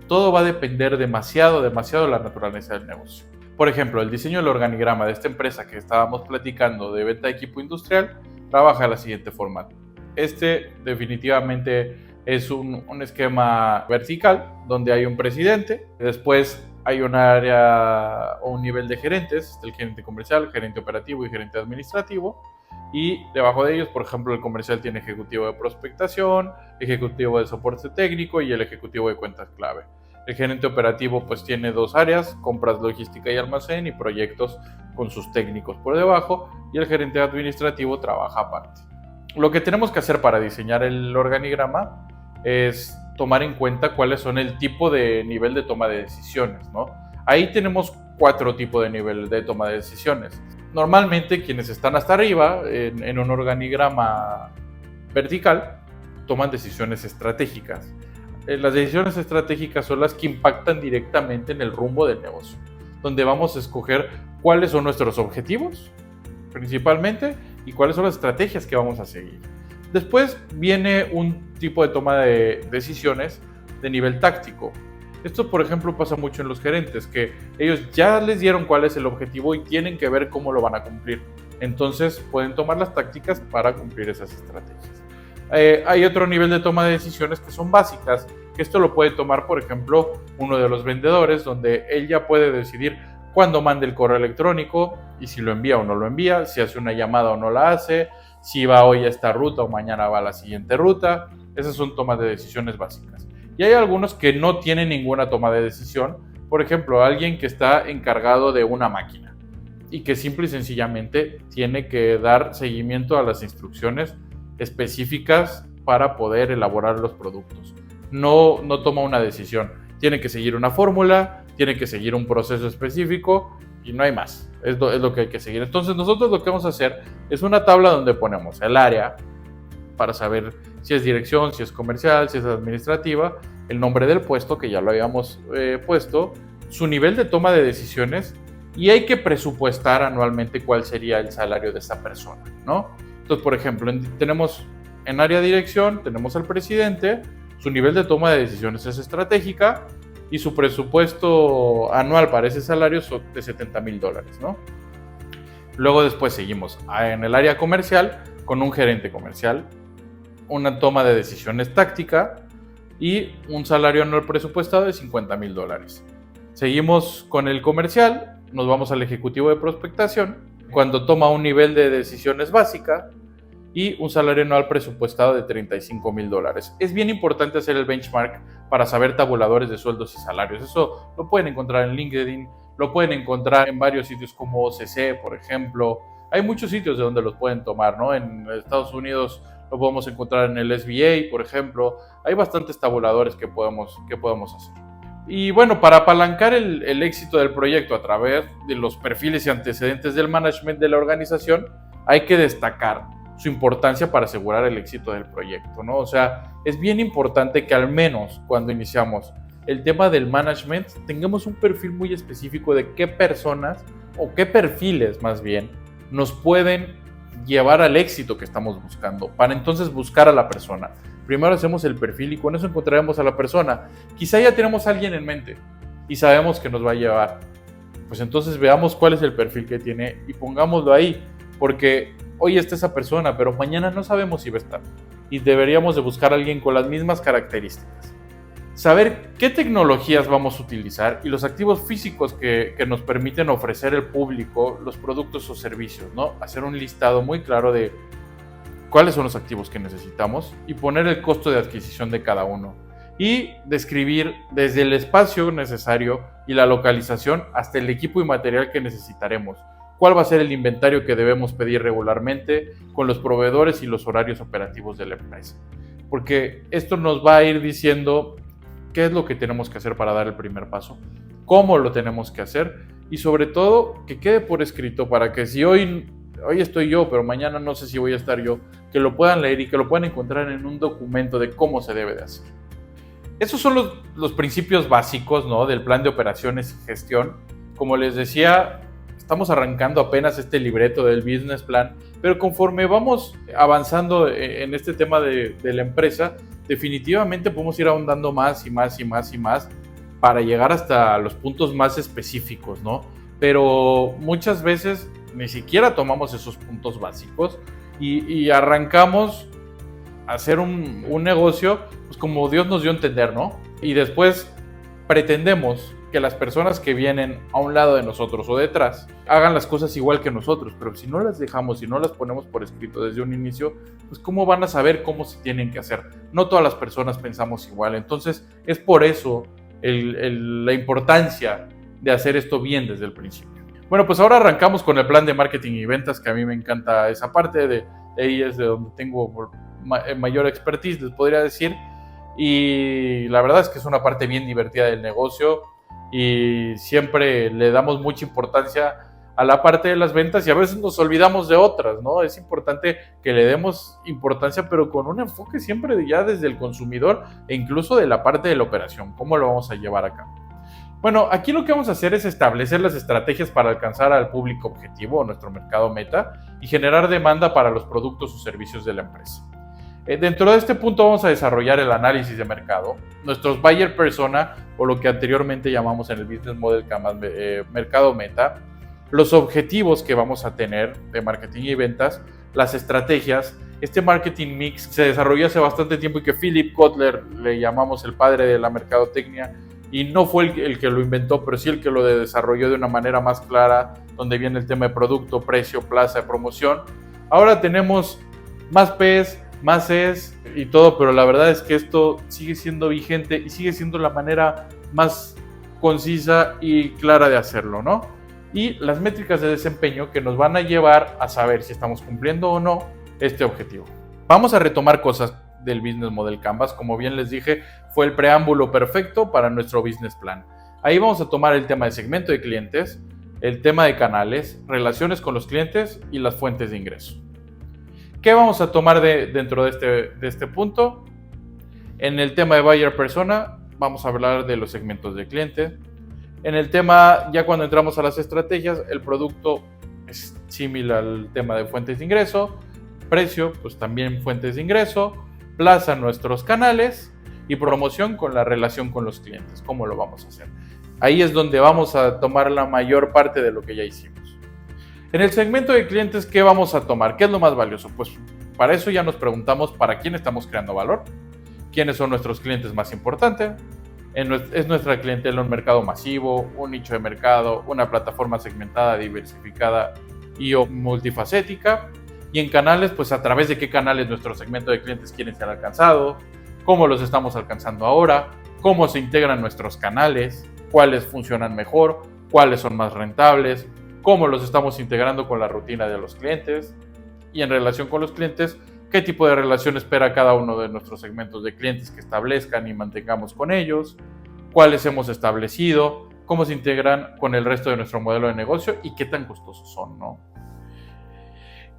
Todo va a depender demasiado de la naturaleza del negocio. Por ejemplo, el diseño del organigrama de esta empresa que estábamos platicando de venta de equipo industrial trabaja de la siguiente forma. Este definitivamente es un esquema vertical donde hay un presidente, después hay un área o un nivel de gerentes, el gerente comercial, gerente operativo y gerente administrativo. Y debajo de ellos, por ejemplo, el comercial tiene ejecutivo de prospectación, ejecutivo de soporte técnico y el ejecutivo de cuentas clave. El gerente operativo pues tiene dos áreas, compras, logística y almacén y proyectos con sus técnicos por debajo, y el gerente administrativo trabaja aparte. Lo que tenemos que hacer para diseñar el organigrama es tomar en cuenta cuáles son el tipo de nivel de toma de decisiones, ¿no? Ahí tenemos 4 tipos de nivel de toma de decisiones. Normalmente quienes están hasta arriba en un organigrama vertical toman decisiones estratégicas. Las decisiones estratégicas son las que impactan directamente en el rumbo del negocio, donde vamos a escoger cuáles son nuestros objetivos principalmente y cuáles son las estrategias que vamos a seguir. Después viene un tipo de toma de decisiones de nivel táctico. Esto, por ejemplo, pasa mucho en los gerentes, que ellos ya les dieron cuál es el objetivo y tienen que ver cómo lo van a cumplir. Entonces pueden tomar las tácticas para cumplir esas estrategias. Hay otro nivel de toma de decisiones que son básicas, que esto lo puede tomar, por ejemplo, uno de los vendedores, donde él ya puede decidir cuándo manda el correo electrónico y si lo envía o no lo envía, si hace una llamada o no la hace, si va hoy a esta ruta o mañana va a la siguiente ruta. Esas son tomas de decisiones básicas. Y hay algunos que no tienen ninguna toma de decisión. Por ejemplo, alguien que está encargado de una máquina y que simple y sencillamente tiene que dar seguimiento a las instrucciones específicas para poder elaborar los productos. No toma una decisión. Tiene que seguir una fórmula, tiene que seguir un proceso específico y no hay más. Es lo que hay que seguir. Entonces nosotros lo que vamos a hacer es una tabla donde ponemos el área para saber si es dirección, si es comercial, si es administrativa, el nombre del puesto, que ya lo habíamos puesto, su nivel de toma de decisiones, y hay que presupuestar anualmente cuál sería el salario de esta persona, ¿no? Entonces, por ejemplo, tenemos en área de dirección, tenemos al presidente, su nivel de toma de decisiones es estratégica y su presupuesto anual para ese salario es de $70,000, ¿no? Luego después seguimos en el área comercial con un gerente comercial, una toma de decisiones táctica y un salario anual presupuestado de $50,000. Seguimos con el comercial, nos vamos al ejecutivo de prospectación, cuando toma un nivel de decisiones básica y un salario anual presupuestado de $35,000. Es bien importante hacer el benchmark para saber tabuladores de sueldos y salarios. Eso lo pueden encontrar en LinkedIn, lo pueden encontrar en varios sitios como OCC, por ejemplo. Hay muchos sitios de donde los pueden tomar, ¿no? En Estados Unidos lo podemos encontrar en el SBA, por ejemplo. Hay bastantes tabuladores que podemos hacer. Y bueno, para apalancar el éxito del proyecto a través de los perfiles y antecedentes del management de la organización, hay que destacar su importancia para asegurar el éxito del proyecto, ¿no? O sea, es bien importante que al menos cuando iniciamos el tema del management tengamos un perfil muy específico de qué personas o qué perfiles más bien nos pueden llevar al éxito que estamos buscando, para entonces buscar a la persona. Primero hacemos el perfil y con eso encontraremos a la persona. Quizá ya tenemos a alguien en mente y sabemos que nos va a llevar. Pues entonces veamos cuál es el perfil que tiene y pongámoslo ahí, porque hoy está esa persona, pero mañana no sabemos si va a estar. Y deberíamos de buscar a alguien con las mismas características. Saber qué tecnologías vamos a utilizar y los activos físicos que nos permiten ofrecer al público los productos o servicios, ¿no? Hacer un listado muy claro de cuáles son los activos que necesitamos y poner el costo de adquisición de cada uno. Y describir desde el espacio necesario y la localización hasta el equipo y material que necesitaremos. Cuál va a ser el inventario que debemos pedir regularmente con los proveedores y los horarios operativos de la empresa. Porque esto nos va a ir diciendo qué es lo que tenemos que hacer para dar el primer paso, cómo lo tenemos que hacer y sobre todo que quede por escrito para que si hoy estoy yo, pero mañana no sé si voy a estar yo, que lo puedan leer y que lo puedan encontrar en un documento de cómo se debe de hacer. Esos son los principios básicos, ¿no?, del plan de operaciones y gestión. Como les decía, estamos arrancando apenas este libreto del business plan, pero conforme vamos avanzando en este tema de la empresa, definitivamente podemos ir ahondando más y más y más y más para llegar hasta los puntos más específicos, ¿no? Pero muchas veces ni siquiera tomamos esos puntos básicos y arrancamos a hacer un negocio pues como Dios nos dio a entender, ¿no? Y después pretendemos que las personas que vienen a un lado de nosotros o detrás hagan las cosas igual que nosotros, pero si no las dejamos, si no las ponemos por escrito desde un inicio, pues ¿cómo van a saber cómo se tienen que hacer? No todas las personas pensamos igual, entonces es por eso la importancia de hacer esto bien desde el principio. Bueno, pues ahora arrancamos con el plan de marketing y ventas, que a mí me encanta esa parte, de ahí es de donde tengo mayor expertise, les podría decir, y la verdad es que es una parte bien divertida del negocio y siempre le damos mucha importancia a la parte de las ventas y a veces nos olvidamos de otras, ¿no? Es importante que le demos importancia, pero con un enfoque siempre ya desde el consumidor e incluso de la parte de la operación, cómo lo vamos a llevar a cabo. Bueno, aquí lo que vamos a hacer es establecer las estrategias para alcanzar al público objetivo, nuestro mercado meta, y generar demanda para los productos o servicios de la empresa. Dentro de este punto vamos a desarrollar el análisis de mercado, nuestros buyer persona, o lo que anteriormente llamamos en el Business Model Canvas mercado meta, los objetivos que vamos a tener de marketing y ventas, las estrategias. Este marketing mix se desarrolló hace bastante tiempo y que Philip Kotler le llamamos el padre de la mercadotecnia, y no fue el que lo inventó, pero sí el que lo desarrolló de una manera más clara, donde viene el tema de producto, precio, plaza, promoción. Ahora tenemos más P's, más es y todo, pero la verdad es que esto sigue siendo vigente y sigue siendo la manera más concisa y clara de hacerlo, ¿no? Y las métricas de desempeño que nos van a llevar a saber si estamos cumpliendo o no este objetivo. Vamos a retomar cosas del Business Model Canvas. Como bien les dije, fue el preámbulo perfecto para nuestro business plan. Ahí vamos a tomar el tema de segmento de clientes, el tema de canales, relaciones con los clientes y las fuentes de ingreso. ¿Qué vamos a tomar dentro de este punto? En el tema de buyer persona vamos a hablar de los segmentos de cliente. En el tema, ya cuando entramos a las estrategias, el producto es similar al tema de fuentes de ingreso, precio, pues también fuentes de ingreso, plaza, nuestros canales y promoción con la relación con los clientes. ¿Cómo lo vamos a hacer? Ahí es donde vamos a tomar la mayor parte de lo que ya hicimos. En el segmento de clientes, ¿qué vamos a tomar? ¿Qué es lo más valioso? Pues para eso ya nos preguntamos para quién estamos creando valor, quiénes son nuestros clientes más importantes, es nuestra clientela un mercado masivo, un nicho de mercado, una plataforma segmentada, diversificada y o multifacética, y en canales, pues a través de qué canales nuestro segmento de clientes quieren ser alcanzado, cómo los estamos alcanzando ahora, cómo se integran nuestros canales, cuáles funcionan mejor, cuáles son más rentables, cómo los estamos integrando con la rutina de los clientes y en relación con los clientes, qué tipo de relación espera cada uno de nuestros segmentos de clientes que establezcan y mantengamos con ellos, cuáles hemos establecido, cómo se integran con el resto de nuestro modelo de negocio y qué tan costosos son, ¿no?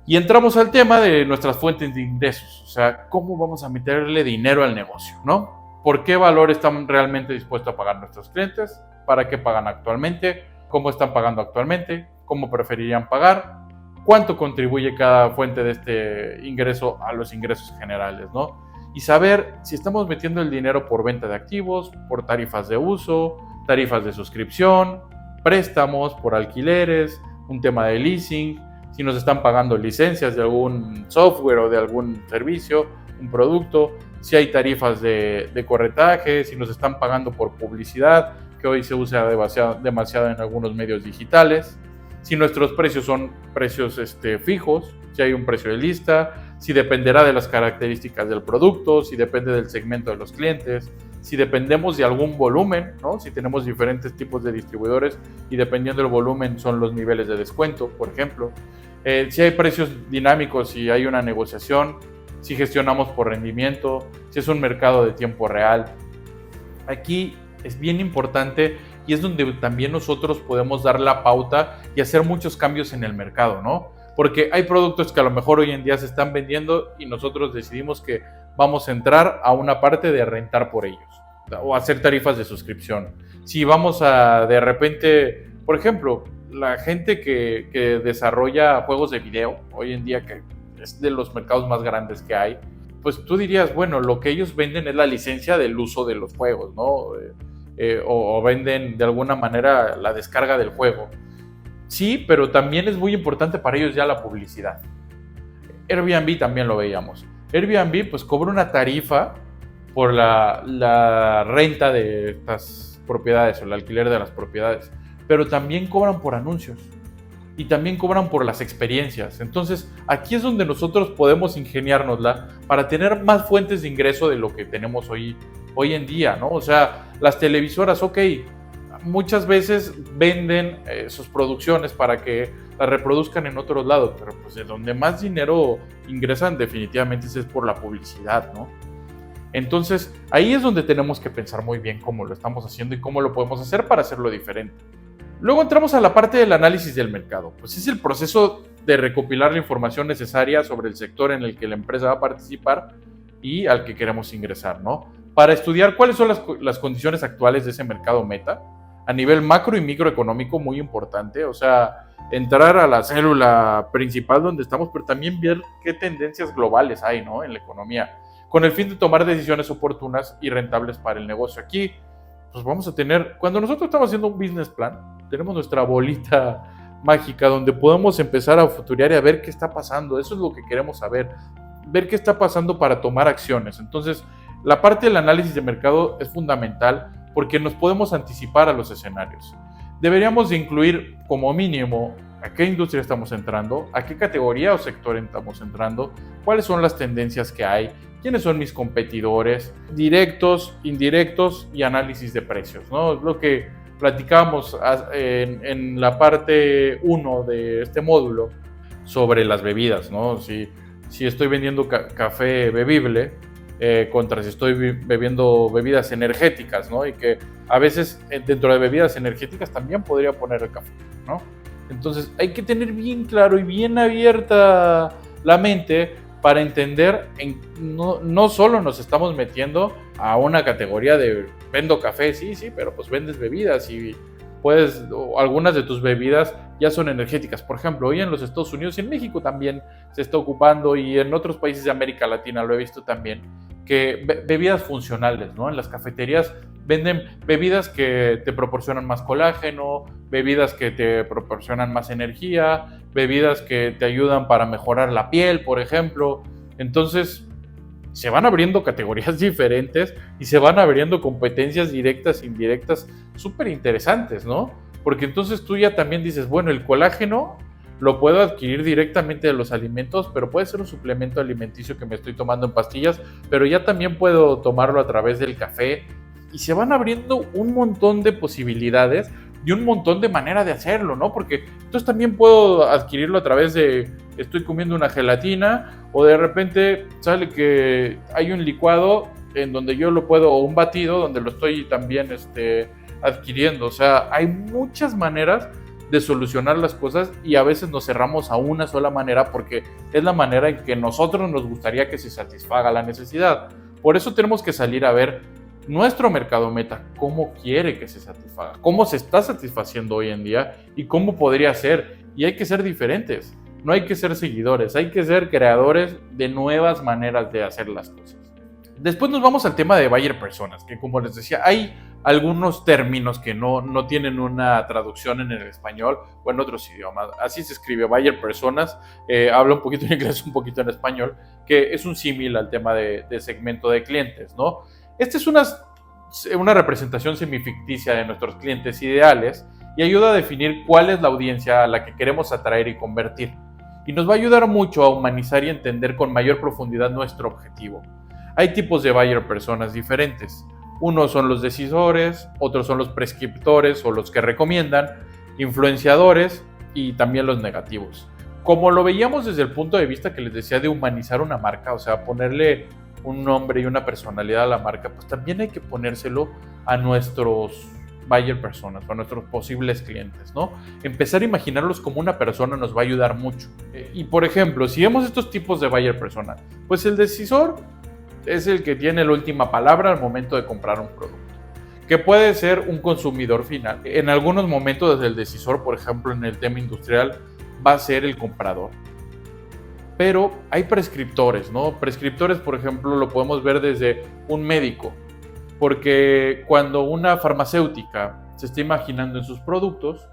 Y entramos al tema de nuestras fuentes de ingresos, o sea, cómo vamos a meterle dinero al negocio, ¿no? ¿Por qué valor están realmente dispuestos a pagar nuestros clientes? ¿Para qué pagan actualmente? ¿Cómo están pagando actualmente? ¿Cómo preferirían pagar? cuánto contribuye cada fuente de este ingreso a los ingresos generales, ¿no? Y saber si estamos metiendo el dinero por venta de activos, por tarifas de uso, tarifas de suscripción, préstamos, por alquileres, un tema de leasing, si nos están pagando licencias de algún software o de algún servicio, un producto, si hay tarifas de corretaje, si nos están pagando por publicidad, que hoy se usa demasiado en algunos medios digitales, si nuestros precios son precios fijos, si hay un precio de lista, si dependerá de las características del producto, si depende del segmento de los clientes, si dependemos de algún volumen, ¿no? Si tenemos diferentes tipos de distribuidores y dependiendo del volumen son los niveles de descuento, por ejemplo. Si hay precios dinámicos, si hay una negociación, si gestionamos por rendimiento, si es un mercado de tiempo real. Aquí es bien importante y es donde también nosotros podemos dar la pauta y hacer muchos cambios en el mercado, ¿no? Porque hay productos que a lo mejor hoy en día se están vendiendo y nosotros decidimos que vamos a entrar a una parte de rentar por ellos o hacer tarifas de suscripción. Si vamos a de repente, por ejemplo, la gente que desarrolla juegos de video hoy en día, que es de los mercados más grandes que hay, pues tú dirías, bueno, lo que ellos venden es la licencia del uso de los juegos, ¿no? O venden de alguna manera la descarga del juego. Sí, pero también es muy importante para ellos ya la publicidad. Airbnb también lo veíamos. Airbnb pues cobra una tarifa por la renta de estas propiedades o el alquiler de las propiedades, pero también cobran por anuncios y también cobran por las experiencias. Entonces aquí es donde nosotros podemos ingeniárnosla para tener más fuentes de ingreso de lo que tenemos hoy en día, ¿no? O sea, las televisoras, ok, muchas veces venden sus producciones para que las reproduzcan en otros lados, pero pues de donde más dinero ingresan definitivamente es por la publicidad, ¿no? Entonces ahí es donde tenemos que pensar muy bien cómo lo estamos haciendo y cómo lo podemos hacer para hacerlo diferente. Luego entramos a la parte del análisis del mercado, pues es el proceso de recopilar la información necesaria sobre el sector en el que la empresa va a participar y al que queremos ingresar, ¿no? Para estudiar cuáles son las condiciones actuales de ese mercado meta, a nivel macro y microeconómico, muy importante, o sea, entrar a la célula principal donde estamos, pero también ver qué tendencias globales hay, ¿no? En la economía, con el fin de tomar decisiones oportunas y rentables para el negocio. Aquí, pues vamos a tener, cuando nosotros estamos haciendo un business plan, tenemos nuestra bolita mágica donde podemos empezar a futurear y a ver qué está pasando. Eso es lo que queremos saber, ver qué está pasando para tomar acciones. Entonces, la parte del análisis de mercado es fundamental porque nos podemos anticipar a los escenarios. Deberíamos de incluir como mínimo a qué industria estamos entrando, a qué categoría o sector estamos entrando, cuáles son las tendencias que hay, quiénes son mis competidores, directos, indirectos y análisis de precios, ¿no? Es lo que platicábamos en la parte 1 de este módulo sobre las bebidas, ¿no? Si estoy vendiendo café bebible, contra si estoy bebiendo bebidas energéticas, ¿no? Y que a veces dentro de bebidas energéticas también podría poner el café, ¿no? Entonces hay que tener bien claro y bien abierta la mente para entender, no solo nos estamos metiendo a una categoría de vendo café, sí, pero pues vendes bebidas y puedes, algunas de tus bebidas ya son energéticas. Por ejemplo, hoy en los Estados Unidos y en México también se está ocupando y en otros países de América Latina lo he visto también, que bebidas funcionales, ¿no? En las cafeterías venden bebidas que te proporcionan más colágeno, bebidas que te proporcionan más energía, bebidas que te ayudan para mejorar la piel, por ejemplo. Entonces, se van abriendo categorías diferentes y se van abriendo competencias directas e indirectas súper interesantes, ¿no? Porque entonces tú ya también dices, bueno, el colágeno lo puedo adquirir directamente de los alimentos, pero puede ser un suplemento alimenticio que me estoy tomando en pastillas, pero ya también puedo tomarlo a través del café. Y se van abriendo un montón de posibilidades y un montón de manera de hacerlo, ¿no? Porque entonces también puedo adquirirlo a través de, estoy comiendo una gelatina o de repente sale que hay un licuado en donde yo lo puedo, o un batido donde lo estoy también adquiriendo. O sea, hay muchas maneras de solucionar las cosas y a veces nos cerramos a una sola manera porque es la manera en que nosotros nos gustaría que se satisfaga la necesidad. Por eso tenemos que salir a ver nuestro mercado meta, cómo quiere que se satisfaga, cómo se está satisfaciendo hoy en día y cómo podría ser. Y hay que ser diferentes. No hay que ser seguidores, hay que ser creadores de nuevas maneras de hacer las cosas. Después nos vamos al tema de buyer personas, que como les decía, hay algunos términos que no tienen una traducción en el español o en otros idiomas. Así se escribe buyer personas, habla un poquito en inglés, un poquito en español, que es un símil al tema de segmento de clientes, ¿no? Esta es una representación semificticia de nuestros clientes ideales y ayuda a definir cuál es la audiencia a la que queremos atraer y convertir. Y nos va a ayudar mucho a humanizar y entender con mayor profundidad nuestro objetivo. Hay tipos de buyer personas diferentes. Unos son los decisores, otros son los prescriptores o los que recomiendan, influenciadores y también los negativos. Como lo veíamos desde el punto de vista que les decía de humanizar una marca, o sea, ponerle un nombre y una personalidad a la marca, pues también hay que ponérselo a nuestros buyer personas, a nuestros posibles clientes, ¿no? Empezar a imaginarlos como una persona nos va a ayudar mucho. Y por ejemplo, si vemos estos tipos de buyer persona, pues el decisor es el que tiene la última palabra al momento de comprar un producto, que puede ser un consumidor final. En algunos momentos desde el decisor, por ejemplo en el tema industrial, va a ser el comprador. Pero hay prescriptores, ¿no? Prescriptores, por ejemplo, lo podemos ver desde un médico, porque cuando una farmacéutica se está imaginando en sus productos,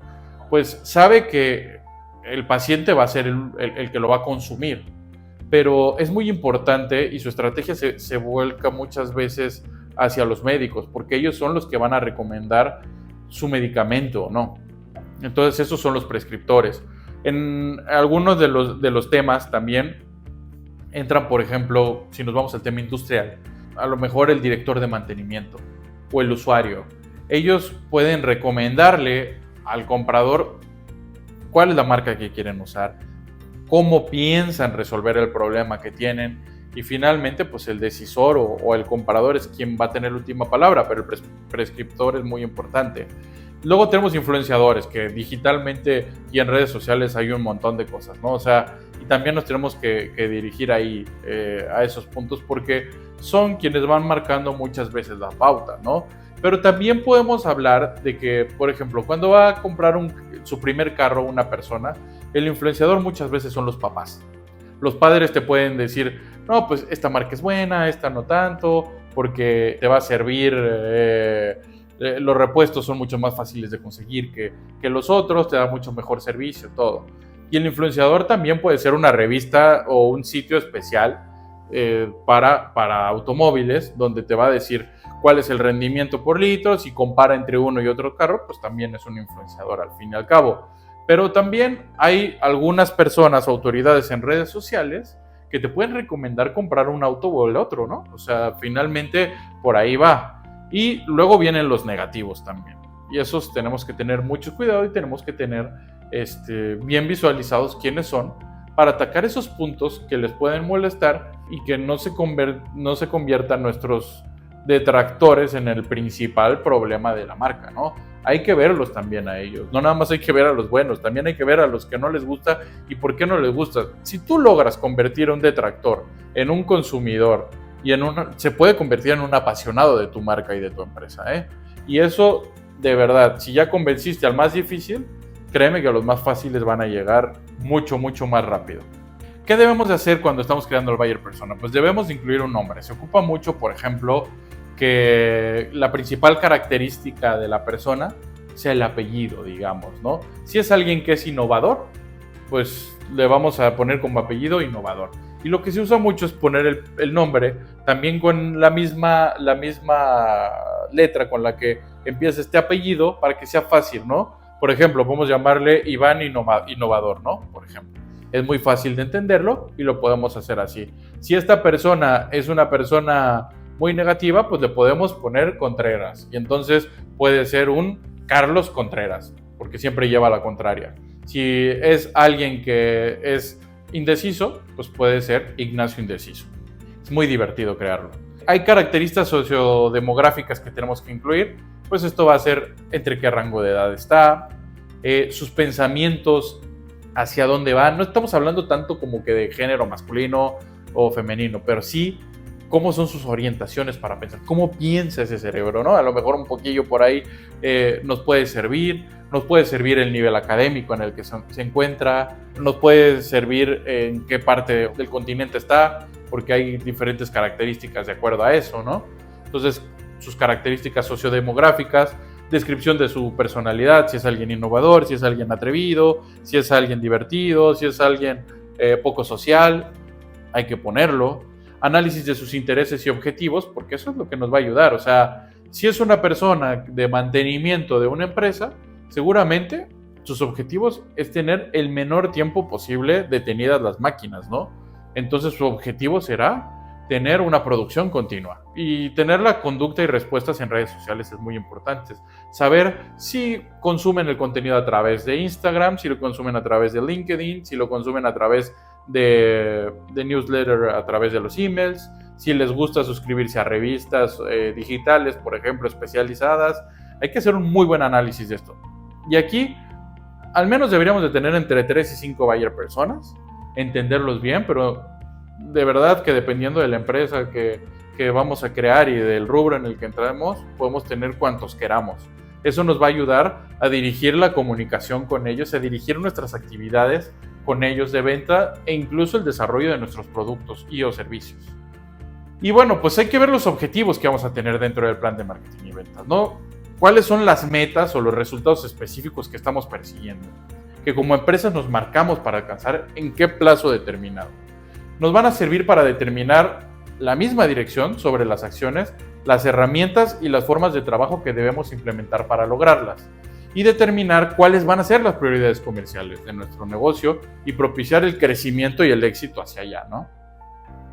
pues sabe que el paciente va a ser el que lo va a consumir. Pero es muy importante y su estrategia se vuelca muchas veces hacia los médicos, porque ellos son los que van a recomendar su medicamento, ¿no? Entonces esos son los prescriptores. En algunos de los temas también entran, por ejemplo, si nos vamos al tema industrial, a lo mejor el director de mantenimiento o el usuario. Ellos pueden recomendarle al comprador cuál es la marca que quieren usar, cómo piensan resolver el problema que tienen y finalmente pues el decisor o el comprador es quien va a tener la última palabra, pero el prescriptor es muy importante. Luego tenemos influenciadores, que digitalmente y en redes sociales hay un montón de cosas, ¿no? O sea, y también nos tenemos que dirigir ahí a esos puntos porque son quienes van marcando muchas veces la pauta, ¿no? Pero también podemos hablar de que, por ejemplo, cuando va a comprar su primer carro una persona, el influenciador muchas veces son los papás. Los padres te pueden decir, no, pues esta marca es buena, esta no tanto, porque te va a servir, los repuestos son mucho más fáciles de conseguir que los otros, te da mucho mejor servicio, todo. Y el influenciador también puede ser una revista o un sitio especial para automóviles, donde te va a decir cuál es el rendimiento por litro, si compara entre uno y otro carro, pues también es un influenciador al fin y al cabo. Pero también hay algunas personas o autoridades en redes sociales que te pueden recomendar comprar un auto o el otro, ¿no? O sea, finalmente por ahí va. Y luego vienen los negativos también. Y esos tenemos que tener mucho cuidado y tenemos que tener bien visualizados quiénes son para atacar esos puntos que les pueden molestar y que no se conviertan nuestros detractores en el principal problema de la marca, ¿no? Hay que verlos también a ellos, no nada más hay que ver a los buenos, también hay que ver a los que no les gusta y por qué no les gusta. Si tú logras convertir a un detractor en un consumidor y se puede convertir en un apasionado de tu marca y de tu empresa, ¿eh? Y eso, de verdad, si ya convenciste al más difícil, créeme que a los más fáciles van a llegar mucho, mucho más rápido. ¿Qué debemos de hacer cuando estamos creando el buyer persona? Pues debemos incluir un nombre. Se ocupa mucho, por ejemplo, que la principal característica de la persona sea el apellido, digamos, ¿no? Si es alguien que es innovador, pues le vamos a poner como apellido innovador. Y lo que se usa mucho es poner el nombre también con la misma letra con la que empieza este apellido para que sea fácil, ¿no? Por ejemplo, podemos llamarle Iván Innovador, ¿no? Por ejemplo. Es muy fácil de entenderlo y lo podemos hacer así. Si esta persona es una persona muy negativa, pues le podemos poner Contreras. Y entonces puede ser un Carlos Contreras, porque siempre lleva la contraria. Si es alguien que es indeciso, pues puede ser Ignacio Indeciso. Es muy divertido crearlo. Hay características sociodemográficas que tenemos que incluir, pues esto va a ser entre qué rango de edad está, sus pensamientos, hacia dónde van. No estamos hablando tanto como que de género masculino o femenino, pero sí cómo son sus orientaciones para pensar, cómo piensa ese cerebro, ¿no? A lo mejor un poquillo por ahí nos puede servir, nos puede servir el nivel académico en el que se encuentra, nos puede servir en qué parte del continente está, porque hay diferentes características de acuerdo a eso, ¿no? Entonces, sus características sociodemográficas, descripción de su personalidad, si es alguien innovador, si es alguien atrevido, si es alguien divertido, si es alguien poco social, hay que ponerlo. Análisis de sus intereses y objetivos, porque eso es lo que nos va a ayudar. O sea, si es una persona de mantenimiento de una empresa, seguramente sus objetivos es tener el menor tiempo posible detenidas las máquinas, ¿no? Entonces su objetivo será tener una producción continua y tener la conducta y respuestas en redes sociales es muy importante. Saber si consumen el contenido a través de Instagram, si lo consumen a través de LinkedIn, si lo consumen a través de newsletter, a través de los emails, si les gusta suscribirse a revistas digitales, por ejemplo, especializadas. Hay que hacer un muy buen análisis de esto. Y aquí, al menos deberíamos de tener entre 3 y 5 buyer personas, entenderlos bien, pero de verdad que dependiendo de la empresa que vamos a crear y del rubro en el que entramos, podemos tener cuantos queramos. Eso nos va a ayudar a dirigir la comunicación con ellos, a dirigir nuestras actividades con ellos de venta e incluso el desarrollo de nuestros productos y o servicios. Y bueno, pues hay que ver los objetivos que vamos a tener dentro del plan de marketing y ventas, ¿no? ¿Cuáles son las metas o los resultados específicos que estamos persiguiendo? Que como empresas nos marcamos para alcanzar en qué plazo determinado. Nos van a servir para determinar la misma dirección sobre las acciones, las herramientas y las formas de trabajo que debemos implementar para lograrlas y determinar cuáles van a ser las prioridades comerciales de nuestro negocio y propiciar el crecimiento y el éxito hacia allá, ¿no?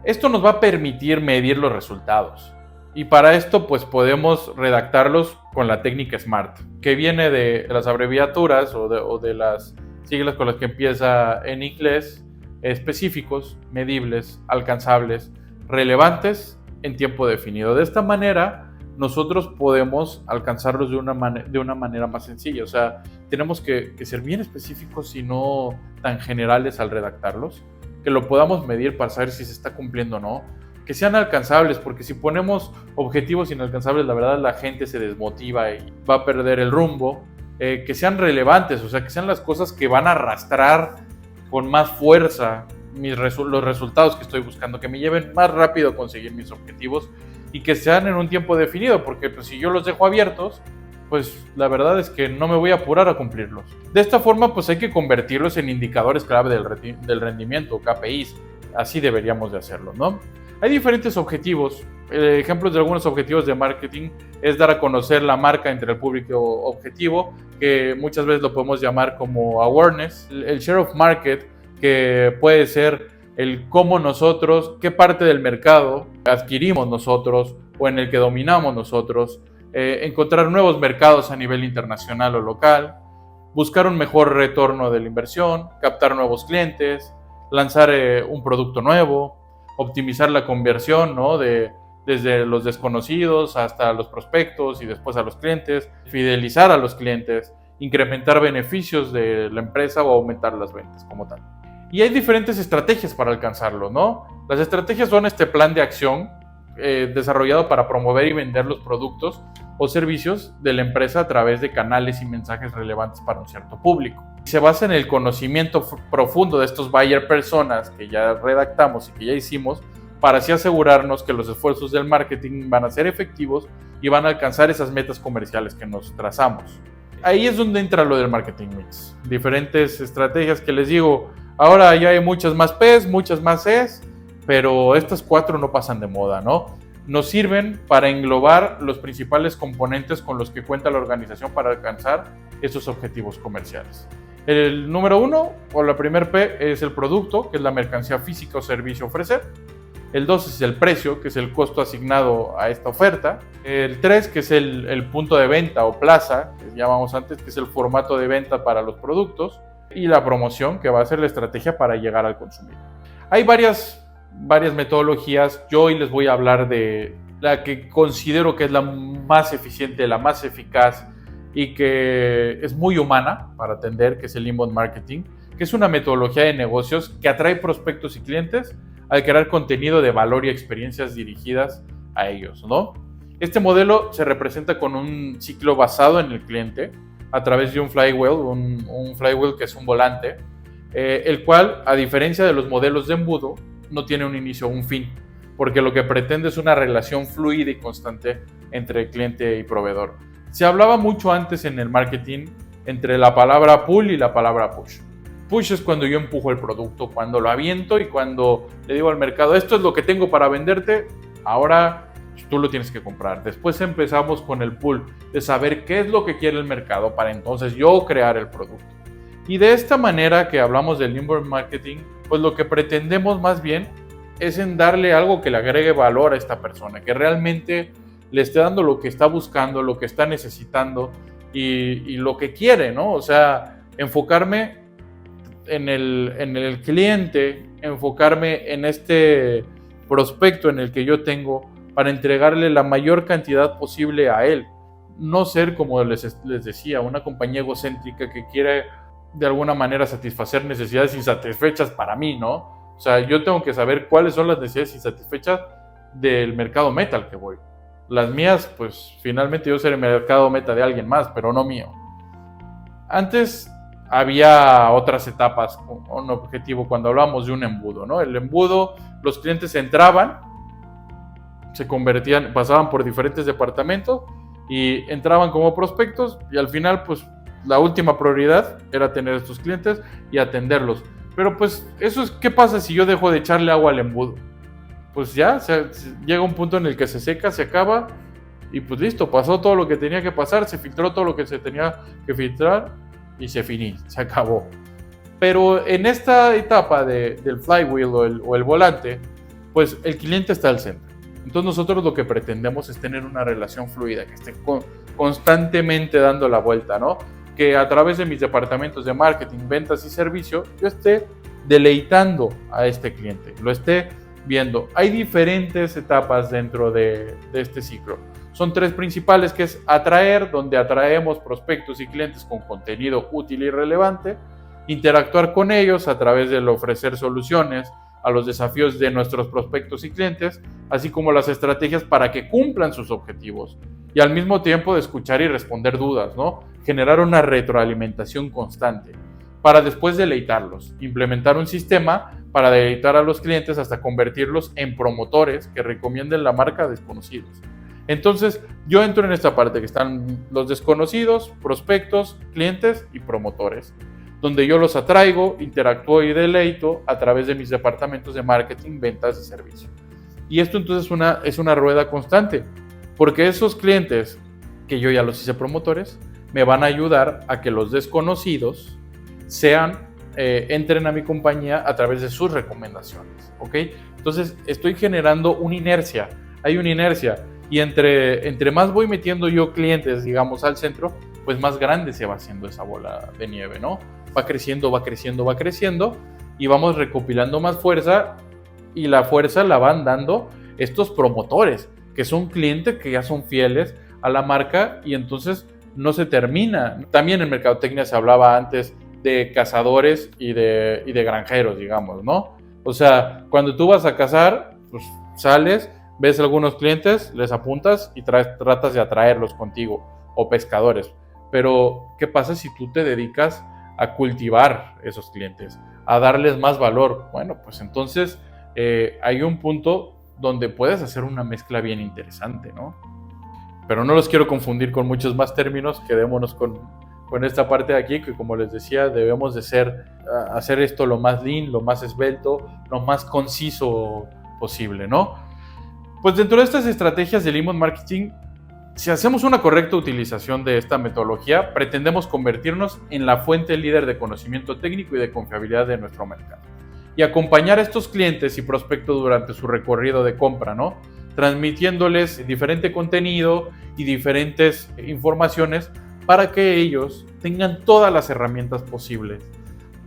Esto nos va a permitir medir los resultados y para esto pues podemos redactarlos con la técnica SMART, que viene de las abreviaturas o de las siglas con las que empieza en inglés: específicos, medibles, alcanzables, relevantes en tiempo definido. De esta manera nosotros podemos alcanzarlos de una manera más sencilla. O sea, tenemos que ser bien específicos y no tan generales al redactarlos, que lo podamos medir para saber si se está cumpliendo o no, que sean alcanzables, porque si ponemos objetivos inalcanzables, la verdad la gente se desmotiva y va a perder el rumbo. Que sean relevantes, o sea, que sean las cosas que van a arrastrar con más fuerza los resultados que estoy buscando, que me lleven más rápido a conseguir mis objetivos y que sean en un tiempo definido, porque pues, si yo los dejo abiertos, pues la verdad es que no me voy a apurar a cumplirlos. De esta forma, pues hay que convertirlos en indicadores clave del rendimiento, KPIs, así deberíamos de hacerlo, ¿no? Hay diferentes objetivos. Ejemplos de algunos objetivos de marketing es dar a conocer la marca entre el público objetivo, que muchas veces lo podemos llamar como awareness. El share of market, que puede ser el cómo nosotros, qué parte del mercado adquirimos nosotros o en el que dominamos nosotros, encontrar nuevos mercados a nivel internacional o local, buscar un mejor retorno de la inversión, captar nuevos clientes, lanzar un producto nuevo, optimizar la conversión, ¿no? Desde los desconocidos hasta los prospectos y después a los clientes, fidelizar a los clientes, incrementar beneficios de la empresa o aumentar las ventas como tal. Y hay diferentes estrategias para alcanzarlo, ¿no? Las estrategias son este plan de acción desarrollado para promover y vender los productos o servicios de la empresa a través de canales y mensajes relevantes para un cierto público. Se basa en el conocimiento profundo de estos buyer personas que ya redactamos y que ya hicimos, para así asegurarnos que los esfuerzos del marketing van a ser efectivos y van a alcanzar esas metas comerciales que nos trazamos. Ahí es donde entra lo del marketing mix. Diferentes estrategias que les digo, ahora ya hay muchas más P's, muchas más E's, pero estas 4 no pasan de moda, ¿no? Nos sirven para englobar los principales componentes con los que cuenta la organización para alcanzar esos objetivos comerciales. El número 1, o la primer P, es el producto, que es la mercancía física o servicio a ofrecer. El 2 es el precio, que es el costo asignado a esta oferta. El 3, que es el punto de venta o plaza, que llamamos antes, que es el formato de venta para los productos. Y la promoción, que va a ser la estrategia para llegar al consumidor. Hay varias metodologías. Yo hoy les voy a hablar de la que considero que es la más eficiente, la más eficaz y que es muy humana para atender, que es el inbound marketing, que es una metodología de negocios que atrae prospectos y clientes al crear contenido de valor y experiencias dirigidas a ellos, ¿no? Este modelo se representa con un ciclo basado en el cliente, a través de un flywheel, un flywheel que es un volante, el cual, a diferencia de los modelos de embudo, no tiene un inicio o un fin, porque lo que pretende es una relación fluida y constante entre cliente y proveedor. Se hablaba mucho antes en el marketing entre la palabra pull y la palabra push. Push es cuando yo empujo el producto, cuando lo aviento y cuando le digo al mercado, esto es lo que tengo para venderte, ahora tú lo tienes que comprar. Después empezamos con el pull, de saber qué es lo que quiere el mercado para entonces yo crear el producto. Y de esta manera que hablamos del inbound marketing, pues lo que pretendemos más bien es en darle algo que le agregue valor a esta persona, que realmente le esté dando lo que está buscando, lo que está necesitando y lo que quiere, ¿no? O sea, enfocarme en el cliente, enfocarme en este prospecto en el que yo tengo para entregarle la mayor cantidad posible a él. No ser, como les decía, una compañía egocéntrica que quiere de alguna manera satisfacer necesidades insatisfechas para mí, ¿no? O sea, yo tengo que saber cuáles son las necesidades insatisfechas del mercado meta al que voy. Las mías, pues finalmente yo seré el mercado meta de alguien más, pero no mío. Antes había otras etapas con un objetivo cuando hablamos de un embudo, ¿no? El embudo, los clientes entraban, se convertían, pasaban por diferentes departamentos y entraban como prospectos y al final, pues la última prioridad era tener a estos clientes y atenderlos. Pero pues eso es, ¿qué pasa si yo dejo de echarle agua al embudo? Pues ya, llega un punto en el que se seca, se acaba y pues listo, pasó todo lo que tenía que pasar, se filtró todo lo que se tenía que filtrar y se acabó. Pero en esta etapa del flywheel o el volante, pues el cliente está al centro. Entonces nosotros lo que pretendemos es tener una relación fluida, que esté constantemente dando la vuelta, ¿no? Que a través de mis departamentos de marketing, ventas y servicio, yo esté deleitando a este cliente, lo esté viendo. Hay diferentes etapas dentro de este ciclo. Son 3 principales, que es atraer, donde atraemos prospectos y clientes con contenido útil y relevante, interactuar con ellos a través de ofrecer soluciones a los desafíos de nuestros prospectos y clientes, así como las estrategias para que cumplan sus objetivos, y al mismo tiempo de escuchar y responder dudas, ¿no? Generar una retroalimentación constante para después deleitarlos, implementar un sistema para deleitar a los clientes hasta convertirlos en promotores que recomienden la marca a desconocidos. Entonces, yo entro en esta parte que están los desconocidos, prospectos, clientes y promotores, donde yo los atraigo, interactúo y deleito a través de mis departamentos de marketing, ventas y servicio. Y esto entonces es una rueda constante, porque esos clientes que yo ya los hice promotores, me van a ayudar a que los desconocidos entren a mi compañía a través de sus recomendaciones, ¿ok? Entonces, estoy generando una inercia, hay una inercia, y entre más voy metiendo yo clientes, digamos, al centro, pues más grande se va haciendo esa bola de nieve, ¿no? Va creciendo, va creciendo, va creciendo, y vamos recopilando más fuerza, y la fuerza la van dando estos promotores, que son clientes que ya son fieles a la marca, y entonces no se termina. También en mercadotecnia se hablaba antes de cazadores y de granjeros, digamos, ¿no? O sea, cuando tú vas a cazar, pues sales, ves algunos clientes, les apuntas y tratas de atraerlos contigo, o pescadores. Pero, ¿qué pasa si tú te dedicas a cultivar esos clientes, a darles más valor? Bueno, pues entonces hay un punto donde puedes hacer una mezcla bien interesante, ¿no? Pero no los quiero confundir con muchos más términos, quedémonos con esta parte de aquí, que como les decía, debemos de hacer esto lo más lean, lo más esbelto, lo más conciso posible, ¿no? Pues dentro de estas estrategias del inbound marketing, si hacemos una correcta utilización de esta metodología, pretendemos convertirnos en la fuente líder de conocimiento técnico y de confiabilidad de nuestro mercado, y acompañar a estos clientes y prospectos durante su recorrido de compra, ¿no? Transmitiéndoles diferente contenido y diferentes informaciones para que ellos tengan todas las herramientas posibles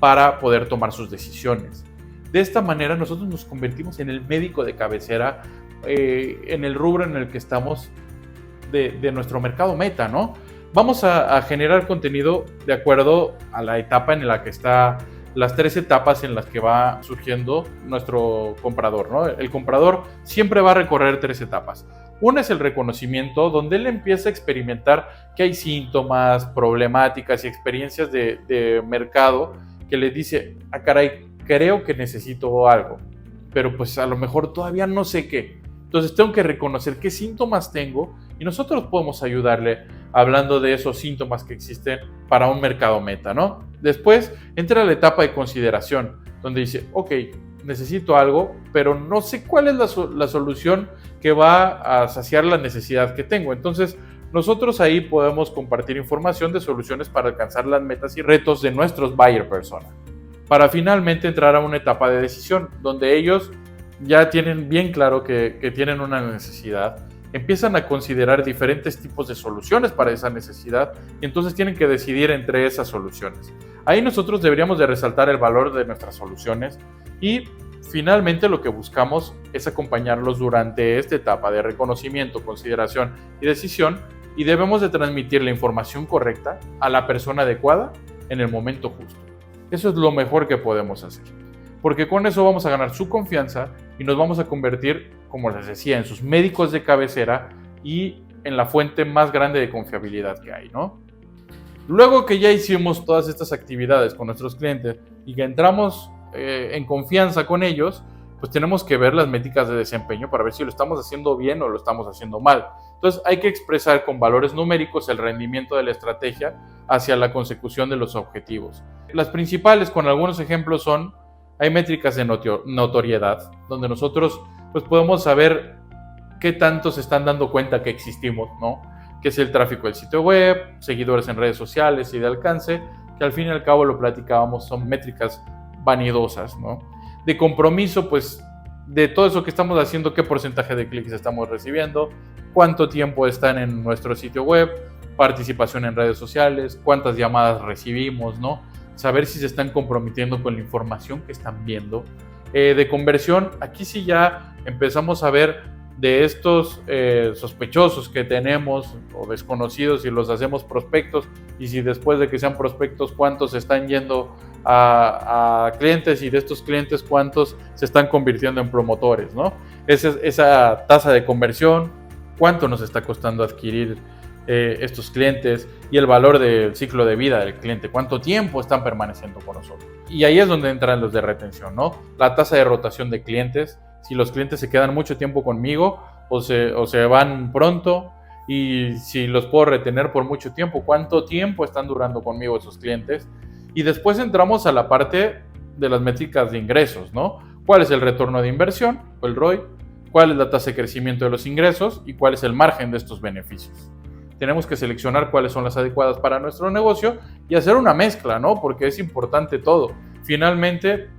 para poder tomar sus decisiones. De esta manera nosotros nos convertimos en el médico de cabecera en el rubro en el que estamos de nuestro mercado meta, ¿no? Vamos a generar contenido de acuerdo a la etapa en la que está, las 3 etapas en las que va surgiendo nuestro comprador, ¿no? El comprador siempre va a recorrer 3 etapas. Una es el reconocimiento, donde él empieza a experimentar que hay síntomas, problemáticas y experiencias de mercado que le dice, ah caray, creo que necesito algo, pero pues a lo mejor todavía no sé qué. Entonces tengo que reconocer qué síntomas tengo y nosotros podemos ayudarle hablando de esos síntomas que existen para un mercado meta, ¿no? Después entra la etapa de consideración, donde dice, ok, necesito algo, pero no sé cuál es la solución que va a saciar la necesidad que tengo. Entonces, nosotros ahí podemos compartir información de soluciones para alcanzar las metas y retos de nuestros buyer persona, para finalmente entrar a una etapa de decisión, donde ellos ya tienen bien claro que tienen una necesidad, empiezan a considerar diferentes tipos de soluciones para esa necesidad y entonces tienen que decidir entre esas soluciones. Ahí nosotros deberíamos de resaltar el valor de nuestras soluciones y finalmente lo que buscamos es acompañarlos durante esta etapa de reconocimiento, consideración y decisión y debemos de transmitir la información correcta a la persona adecuada en el momento justo. Eso es lo mejor que podemos hacer, porque con eso vamos a ganar su confianza y nos vamos a convertir, como les decía, en sus médicos de cabecera y en la fuente más grande de confiabilidad que hay, ¿no? Luego que ya hicimos todas estas actividades con nuestros clientes y que entramos en confianza con ellos, pues tenemos que ver las métricas de desempeño para ver si lo estamos haciendo bien o lo estamos haciendo mal. Entonces hay que expresar con valores numéricos el rendimiento de la estrategia hacia la consecución de los objetivos. Las principales, con algunos ejemplos, son, hay métricas de notoriedad, donde nosotros pues podemos saber qué tanto se están dando cuenta que existimos, ¿no? Que es el tráfico del sitio web, seguidores en redes sociales y de alcance, que al fin y al cabo lo platicábamos, son métricas vanidosas, ¿no? De compromiso, pues de todo eso que estamos haciendo, qué porcentaje de clics estamos recibiendo, cuánto tiempo están en nuestro sitio web, participación en redes sociales, cuántas llamadas recibimos, ¿no? Saber si se están comprometiendo con la información que están viendo. De conversión, aquí sí ya empezamos a ver de estos sospechosos que tenemos o desconocidos y los hacemos prospectos, y si después de que sean prospectos cuántos están yendo a clientes, y de estos clientes cuántos se están convirtiendo en promotores, ¿no? Esa tasa de conversión, cuánto nos está costando adquirir estos clientes y el valor del ciclo de vida del cliente, cuánto tiempo están permaneciendo con nosotros. Y ahí es donde entran los de retención, ¿no? La tasa de rotación de clientes, si los clientes se quedan mucho tiempo conmigo o se van pronto, y si los puedo retener por mucho tiempo, cuánto tiempo están durando conmigo esos clientes. Y después entramos a la parte de las métricas de ingresos, ¿no? ¿Cuál es el retorno de inversión, o el ROI? ¿Cuál es la tasa de crecimiento de los ingresos? ¿Y cuál es el margen de estos beneficios? Tenemos que seleccionar cuáles son las adecuadas para nuestro negocio y hacer una mezcla, ¿no? Porque es importante todo. Finalmente,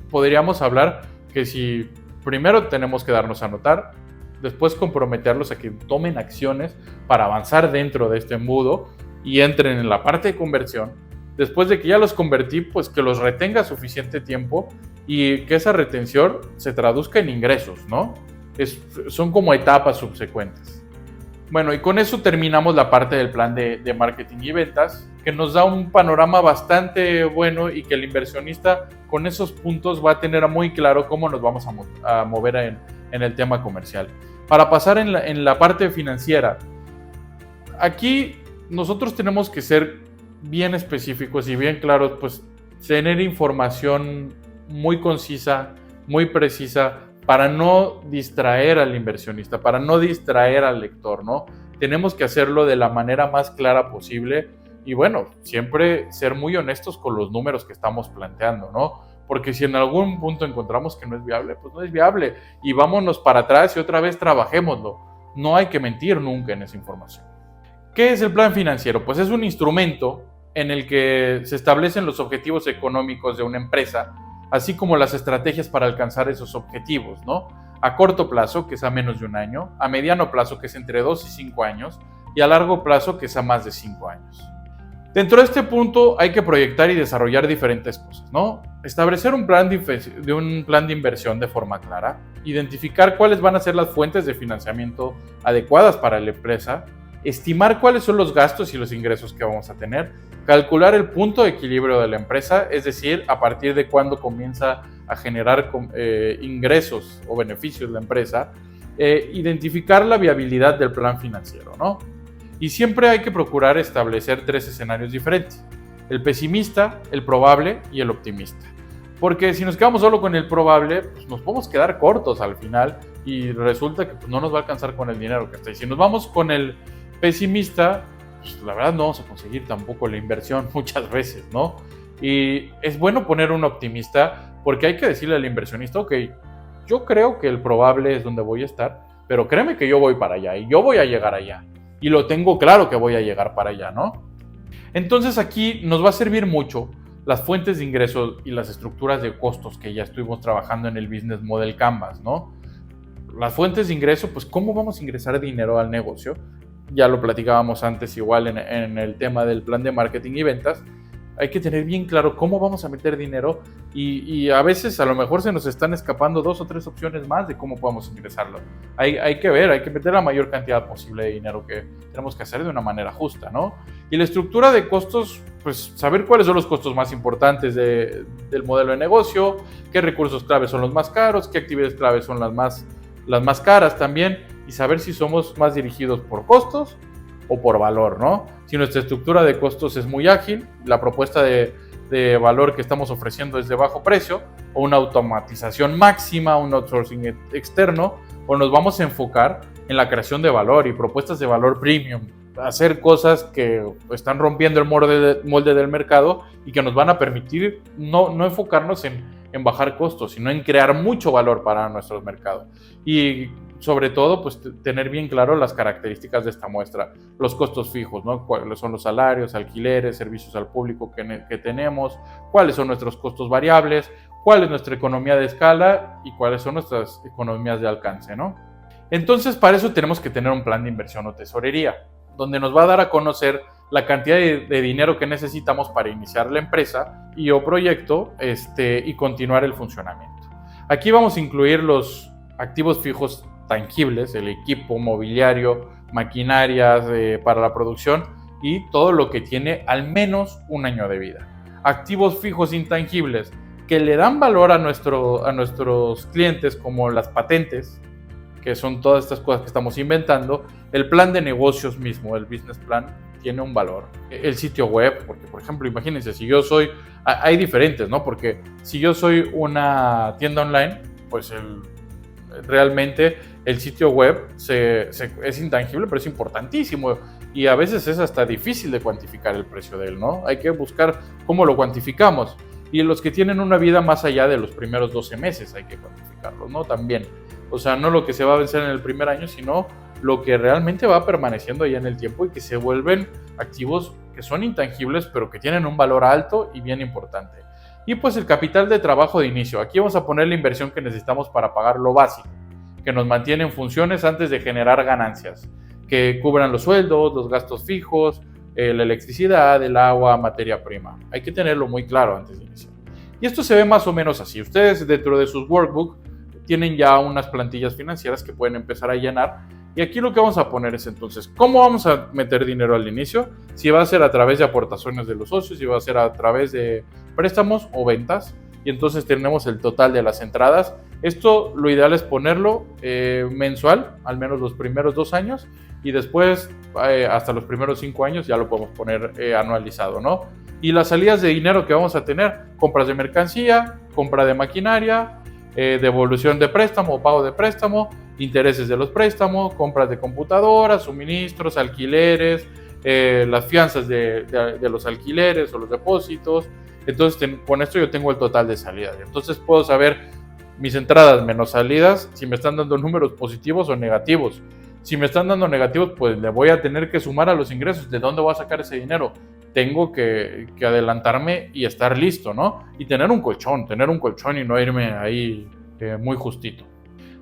podríamos hablar que si primero tenemos que darnos a notar, después comprometerlos a que tomen acciones para avanzar dentro de este embudo y entren en la parte de conversión. Después de que ya los convertí, pues que los retenga suficiente tiempo y que esa retención se traduzca en ingresos, ¿no? Son como etapas subsecuentes. Bueno, y con eso terminamos la parte del plan de marketing y ventas, que nos da un panorama bastante bueno y que el inversionista con esos puntos va a tener muy claro cómo nos vamos a mover en el tema comercial. Para pasar en la parte financiera, aquí nosotros tenemos que ser bien específicos y bien claros, pues tener información muy concisa, muy precisa, para no distraer al inversionista, para no distraer al lector, ¿no? Tenemos que hacerlo de la manera más clara posible y bueno, siempre ser muy honestos con los números que estamos planteando, ¿no? Porque si en algún punto encontramos que no es viable, pues no es viable y vámonos para atrás y otra vez trabajémoslo. No hay que mentir nunca en esa información. ¿Qué es el plan financiero? Pues es un instrumento en el que se establecen los objetivos económicos de una empresa, así como las estrategias para alcanzar esos objetivos, ¿no? A corto plazo, que es a menos de un año, a mediano plazo, que es entre 2 y 5 años, y a largo plazo, que es a más de 5 años. Dentro de este punto hay que proyectar y desarrollar diferentes cosas, ¿no? Establecer un plan de inversión de forma clara, identificar cuáles van a ser las fuentes de financiamiento adecuadas para la empresa, estimar cuáles son los gastos y los ingresos que vamos a tener, calcular el punto de equilibrio de la empresa, es decir, a partir de cuándo comienza a generar ingresos o beneficios la empresa, identificar la viabilidad del plan financiero, ¿no? Y siempre hay que procurar establecer 3 escenarios diferentes: el pesimista, el probable y el optimista. Porque si nos quedamos solo con el probable, pues nos podemos quedar cortos al final y resulta que pues, no nos va a alcanzar con el dinero que está ahí. Si nos vamos con el pesimista, pues, la verdad no vamos a conseguir tampoco la inversión muchas veces, ¿no? Y es bueno poner un optimista porque hay que decirle al inversionista, ok, yo creo que el probable es donde voy a estar, pero créeme que yo voy para allá y yo voy a llegar allá. Y lo tengo claro que voy a llegar para allá, ¿no? Entonces aquí nos va a servir mucho las fuentes de ingresos y las estructuras de costos que ya estuvimos trabajando en el Business Model Canvas, ¿no? Las fuentes de ingreso, pues cómo vamos a ingresar dinero al negocio. Ya lo platicábamos antes igual en el tema del plan de marketing y ventas. Hay que tener bien claro cómo vamos a meter dinero y a veces a lo mejor se nos están escapando 2 o 3 opciones más de cómo podemos ingresarlo. Hay que ver, hay que meter la mayor cantidad posible de dinero que tenemos que hacer de una manera justa, ¿no? Y la estructura de costos, pues saber cuáles son los costos más importantes del modelo de negocio, qué recursos claves son los más caros, qué actividades claves son las más caras también, y saber si somos más dirigidos por costos o por valor, ¿no? Si nuestra estructura de costos es muy ágil, la propuesta de valor que estamos ofreciendo es de bajo precio, o una automatización máxima, un outsourcing externo, o nos vamos a enfocar en la creación de valor y propuestas de valor premium, hacer cosas que están rompiendo el molde del mercado y que nos van a permitir no enfocarnos en bajar costos, sino en crear mucho valor para nuestros mercados. Y sobre todo, pues tener bien claro las características de esta muestra, los costos fijos, ¿no? Cuáles son los salarios, alquileres, servicios al público que tenemos, cuáles son nuestros costos variables, cuál es nuestra economía de escala y cuáles son nuestras economías de alcance, ¿no? Entonces, para eso tenemos que tener un plan de inversión o tesorería, donde nos va a dar a conocer la cantidad de dinero que necesitamos para iniciar la empresa y o proyecto y continuar el funcionamiento. Aquí vamos a incluir los activos fijos tangibles, el equipo, mobiliario, maquinarias para la producción y todo lo que tiene al menos un año de vida. Activos fijos intangibles que le dan valor a nuestros clientes, como las patentes, que son todas estas cosas que estamos inventando, el plan de negocios mismo, el business plan, tiene un valor. El sitio web, porque por ejemplo, imagínense, hay diferentes, ¿no? Porque si yo soy una tienda online, pues realmente el sitio web es intangible, pero es importantísimo y a veces es hasta difícil de cuantificar el precio de él, ¿no? Hay que buscar cómo lo cuantificamos. Y los que tienen una vida más allá de los primeros 12 meses hay que cuantificarlos, ¿no? También. O sea, no lo que se va a vencer en el primer año, sino lo que realmente va permaneciendo allá en el tiempo y que se vuelven activos que son intangibles, pero que tienen un valor alto y bien importante. Y pues el capital de trabajo de inicio. Aquí vamos a poner la inversión que necesitamos para pagar lo básico, que nos mantiene en funciones antes de generar ganancias, que cubran los sueldos, los gastos fijos, la electricidad, el agua, materia prima. Hay que tenerlo muy claro antes de iniciar. Y esto se ve más o menos así. Ustedes dentro de sus workbooks tienen ya unas plantillas financieras que pueden empezar a llenar. Y aquí lo que vamos a poner es entonces, ¿cómo vamos a meter dinero al inicio? Si va a ser a través de aportaciones de los socios, si va a ser a través de préstamos o ventas. Y entonces tenemos el total de las entradas. Esto lo ideal es ponerlo mensual, al menos los primeros 2 años. Y después, hasta los primeros 5 años, ya lo podemos poner anualizado, ¿no? Y las salidas de dinero que vamos a tener: compras de mercancía, compra de maquinaria, devolución de préstamo o pago de préstamo, intereses de los préstamos, compras de computadoras, suministros, alquileres, las fianzas de los alquileres o los depósitos. Entonces, con esto yo tengo el total de salidas. Entonces, puedo saber mis entradas menos salidas, si me están dando números positivos o negativos. Si me están dando negativos, pues le voy a tener que sumar a los ingresos. ¿De dónde voy a sacar ese dinero? Tengo que adelantarme y estar listo, ¿no? Y tener un colchón y no irme ahí muy justito.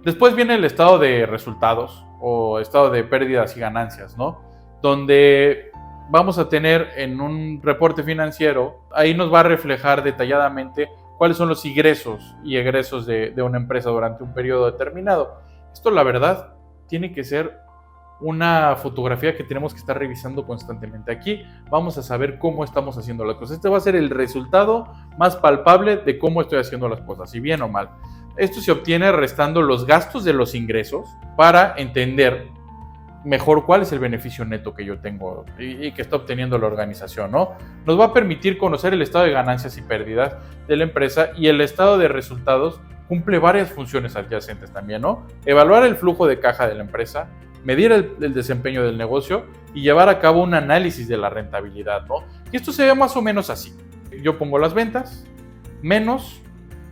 Después viene el estado de resultados o estado de pérdidas y ganancias, ¿no? Donde vamos a tener en un reporte financiero, ahí nos va a reflejar detalladamente cuáles son los ingresos y egresos de una empresa durante un periodo determinado. Esto, la verdad, tiene que ser una fotografía que tenemos que estar revisando constantemente. Aquí vamos a saber cómo estamos haciendo las cosas. Este va a ser el resultado más palpable de cómo estoy haciendo las cosas, si bien o mal. Esto se obtiene restando los gastos de los ingresos para entender mejor cuál es el beneficio neto que yo tengo y que está obteniendo la organización, ¿no? Nos va a permitir conocer el estado de ganancias y pérdidas de la empresa, y el estado de resultados cumple varias funciones adyacentes también, ¿no? Evaluar el flujo de caja de la empresa, medir el desempeño del negocio y llevar a cabo un análisis de la rentabilidad, ¿no? Y esto se ve más o menos así. Yo pongo las ventas menos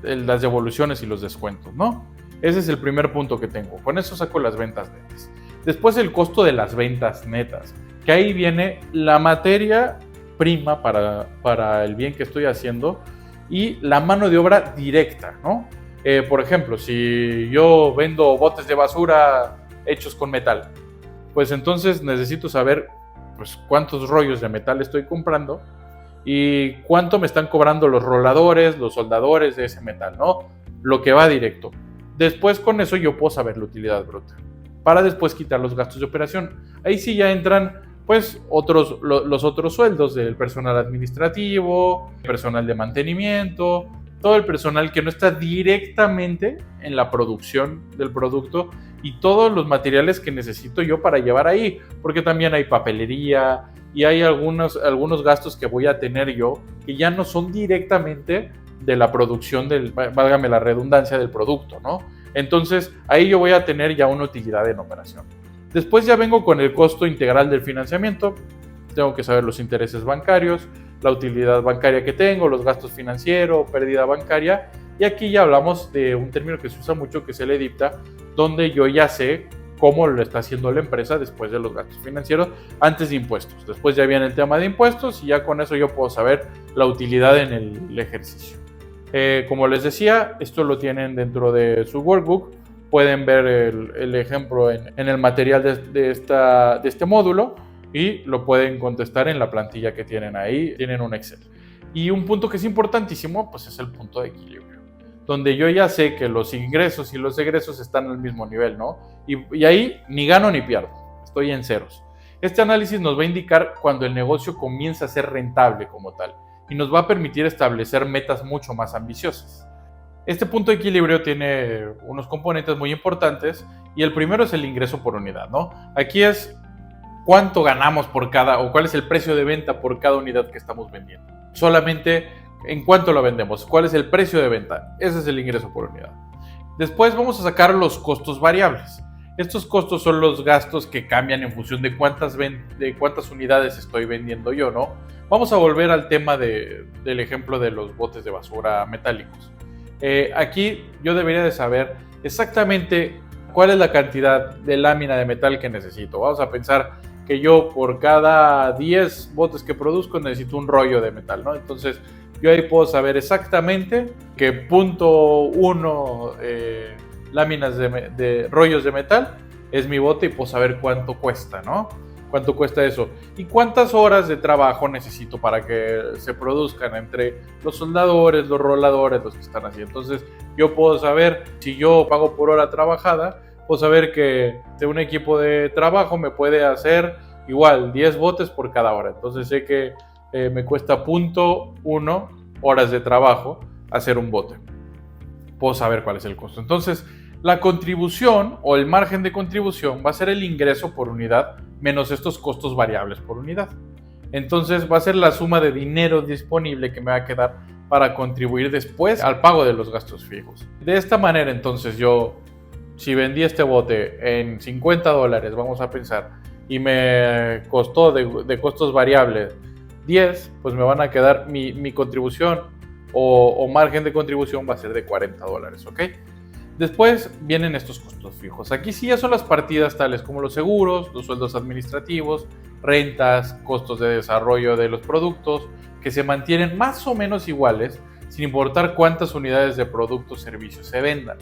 las devoluciones y los descuentos, ¿no? Ese es el primer punto que tengo. Con eso saco las ventas netas. Después el costo de las ventas netas, que ahí viene la materia prima para el bien que estoy haciendo y la mano de obra directa, ¿no? Por ejemplo, si yo vendo botes de basura hechos con metal, pues entonces necesito saber pues, cuántos rollos de metal estoy comprando y cuánto me están cobrando los roladores, los soldadores de ese metal, ¿no? Lo que va directo. Después con eso yo puedo saber la utilidad bruta, para después quitar los gastos de operación. Ahí sí ya entran pues los otros sueldos del personal administrativo, personal de mantenimiento, todo el personal que no está directamente en la producción del producto y todos los materiales que necesito yo para llevar ahí, porque también hay papelería y hay algunos gastos que voy a tener yo que ya no son directamente de la producción válgame la redundancia, del producto, ¿no? Entonces, ahí yo voy a tener ya una utilidad en operación. Después ya vengo con el costo integral del financiamiento. Tengo que saber los intereses bancarios, la utilidad bancaria que tengo, los gastos financieros, pérdida bancaria. Y aquí ya hablamos de un término que se usa mucho, que es el EBITDA, donde yo ya sé cómo lo está haciendo la empresa después de los gastos financieros, antes de impuestos. Después ya viene el tema de impuestos y ya con eso yo puedo saber la utilidad en el ejercicio. Como les decía, esto lo tienen dentro de su workbook. Pueden ver el ejemplo en el material de este módulo y lo pueden contestar en la plantilla que tienen ahí. Tienen un Excel. Y un punto que es importantísimo, pues es el punto de equilibrio, donde yo ya sé que los ingresos y los egresos están al mismo nivel, ¿no? Y ahí ni gano ni pierdo, estoy en ceros. Este análisis nos va a indicar cuando el negocio comienza a ser rentable como tal, y nos va a permitir establecer metas mucho más ambiciosas. Este punto de equilibrio tiene unos componentes muy importantes y el primero es el ingreso por unidad, ¿no? Aquí es cuánto ganamos por cada, o cuál es el precio de venta por cada unidad que estamos vendiendo. Solamente en cuánto lo vendemos, cuál es el precio de venta, ese es el ingreso por unidad. Después vamos a sacar los costos variables. Estos costos son los gastos que cambian en función de cuántas unidades estoy vendiendo yo, ¿no? Vamos a volver al tema del ejemplo de los botes de basura metálicos. Aquí yo debería de saber exactamente cuál es la cantidad de lámina de metal que necesito. Vamos a pensar que yo por cada 10 botes que produzco necesito un rollo de metal, ¿no? Entonces yo ahí puedo saber exactamente que 0.1 láminas de rollos de metal es mi bote y puedo saber cuánto cuesta, ¿no? ¿Cuánto cuesta eso? ¿Y cuántas horas de trabajo necesito para que se produzcan entre los soldadores, los roladores, los que están así? Entonces yo puedo saber, si yo pago por hora trabajada, puedo saber que de un equipo de trabajo me puede hacer igual 10 botes por cada hora. Entonces sé que me cuesta 0.1 horas de trabajo hacer un bote. Puedo saber cuál es el costo. Entonces la contribución o el margen de contribución va a ser el ingreso por unidad menos estos costos variables por unidad. Entonces va a ser la suma de dinero disponible que me va a quedar para contribuir después al pago de los gastos fijos. De esta manera, entonces yo, si vendí este bote en $50, vamos a pensar, y me costó de costos variables 10, pues me van a quedar mi contribución o margen de contribución va a ser de $40, ¿ok? Después vienen estos costos fijos. Aquí sí ya son las partidas tales como los seguros, los sueldos administrativos, rentas, costos de desarrollo de los productos, que se mantienen más o menos iguales, sin importar cuántas unidades de producto o servicio se vendan.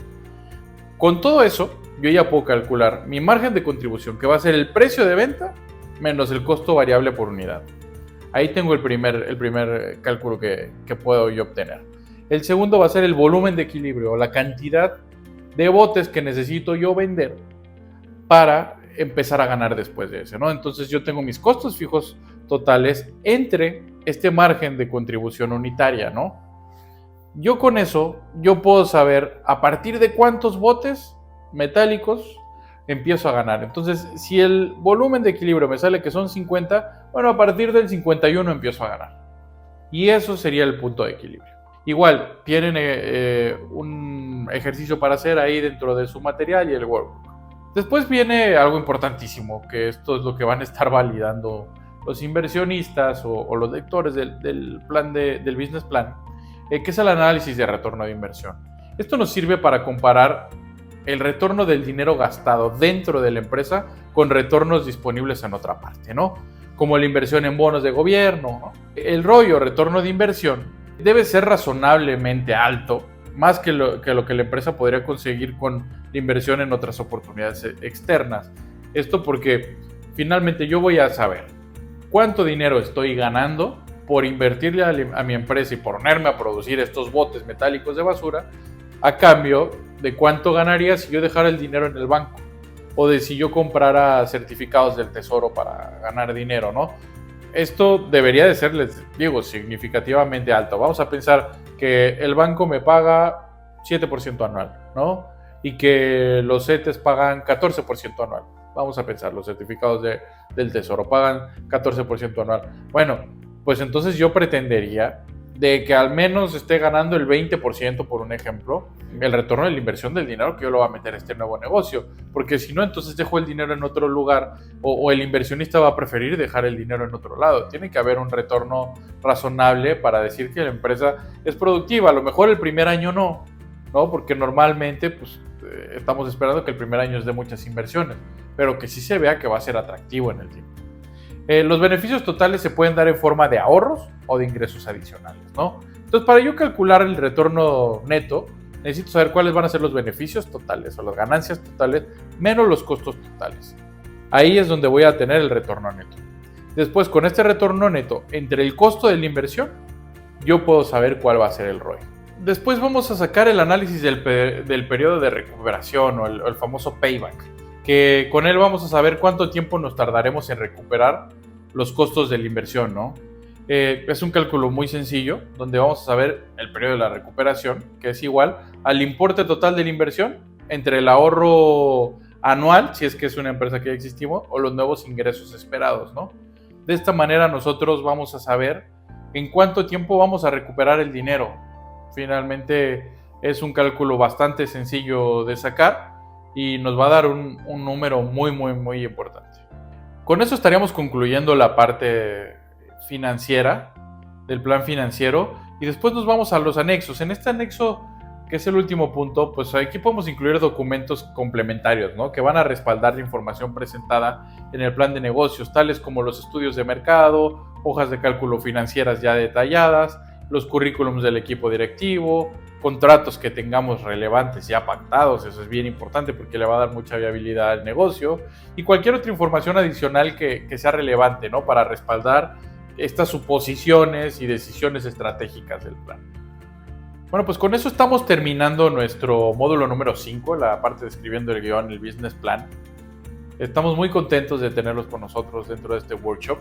Con todo eso, yo ya puedo calcular mi margen de contribución, que va a ser el precio de venta menos el costo variable por unidad. Ahí tengo el primer cálculo que puedo yo obtener. El segundo va a ser el volumen de equilibrio, la cantidad de botes que necesito yo vender para empezar a ganar después de ese, ¿no? Entonces yo tengo mis costos fijos totales entre este margen de contribución unitaria, ¿no? Yo con eso, yo puedo saber a partir de cuántos botes metálicos empiezo a ganar. Entonces, si el volumen de equilibrio me sale que son 50, bueno, a partir del 51 empiezo a ganar. Y eso sería el punto de equilibrio. Igual, tienen un ejercicio para hacer ahí dentro de su material y el workbook. Después viene algo importantísimo, que esto es lo que van a estar validando los inversionistas o los lectores del business plan, que es el análisis de retorno de inversión. Esto nos sirve para comparar el retorno del dinero gastado dentro de la empresa con retornos disponibles en otra parte, ¿no? Como la inversión en bonos de gobierno, ¿no? El ROI o retorno de inversión debe ser razonablemente alto, más que lo que la empresa podría conseguir con la inversión en otras oportunidades externas. Esto porque finalmente yo voy a saber cuánto dinero estoy ganando por invertirle a mi empresa y ponerme a producir estos botes metálicos de basura, a cambio de cuánto ganaría si yo dejara el dinero en el banco o de si yo comprara certificados del tesoro para ganar dinero, ¿no? Esto debería de ser, les digo, significativamente alto. Vamos a pensar que el banco me paga 7% anual, ¿no? Y que los CETES pagan 14% anual. Vamos a pensar, los certificados del tesoro pagan 14% anual. Bueno, pues entonces yo pretendería de que al menos esté ganando el 20%, por un ejemplo, el retorno de la inversión del dinero que yo lo voy a meter a este nuevo negocio. Porque si no, entonces dejo el dinero en otro lugar o el inversionista va a preferir dejar el dinero en otro lado. Tiene que haber un retorno razonable para decir que la empresa es productiva. A lo mejor el primer año no, porque normalmente pues, estamos esperando que el primer año es de muchas inversiones, pero que sí se vea que va a ser atractivo en el tiempo. Los beneficios totales se pueden dar en forma de ahorros o de ingresos adicionales, ¿no? Entonces, para yo calcular el retorno neto, necesito saber cuáles van a ser los beneficios totales o las ganancias totales menos los costos totales. Ahí es donde voy a tener el retorno neto. Después, con este retorno neto, entre el costo de la inversión, yo puedo saber cuál va a ser el ROI. Después vamos a sacar el análisis del periodo de recuperación o el famoso payback, que con él vamos a saber cuánto tiempo nos tardaremos en recuperar los costos de la inversión, ¿no? Es un cálculo muy sencillo, donde vamos a saber el periodo de la recuperación, que es igual al importe total de la inversión entre el ahorro anual, si es que es una empresa que ya existimos, o los nuevos ingresos esperados, ¿no? De esta manera nosotros vamos a saber en cuánto tiempo vamos a recuperar el dinero. Finalmente es un cálculo bastante sencillo de sacar y nos va a dar un número muy, muy, muy importante. Con eso estaríamos concluyendo la parte financiera del plan financiero y después nos vamos a los anexos. En este anexo, que es el último punto, pues aquí podemos incluir documentos complementarios, ¿no? Que van a respaldar la información presentada en el plan de negocios, tales como los estudios de mercado, hojas de cálculo financieras ya detalladas, los currículums del equipo directivo, contratos que tengamos relevantes ya pactados, eso es bien importante porque le va a dar mucha viabilidad al negocio, y cualquier otra información adicional que sea relevante, ¿no? Para respaldar estas suposiciones y decisiones estratégicas del plan. Bueno, pues con eso estamos terminando nuestro módulo número 5, la parte de escribiendo el guión, el business plan. Estamos muy contentos de tenerlos con nosotros dentro de este workshop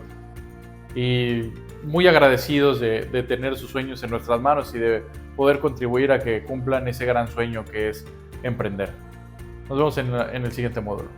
y muy agradecidos de tener sus sueños en nuestras manos y de poder contribuir a que cumplan ese gran sueño que es emprender. Nos vemos en el siguiente módulo.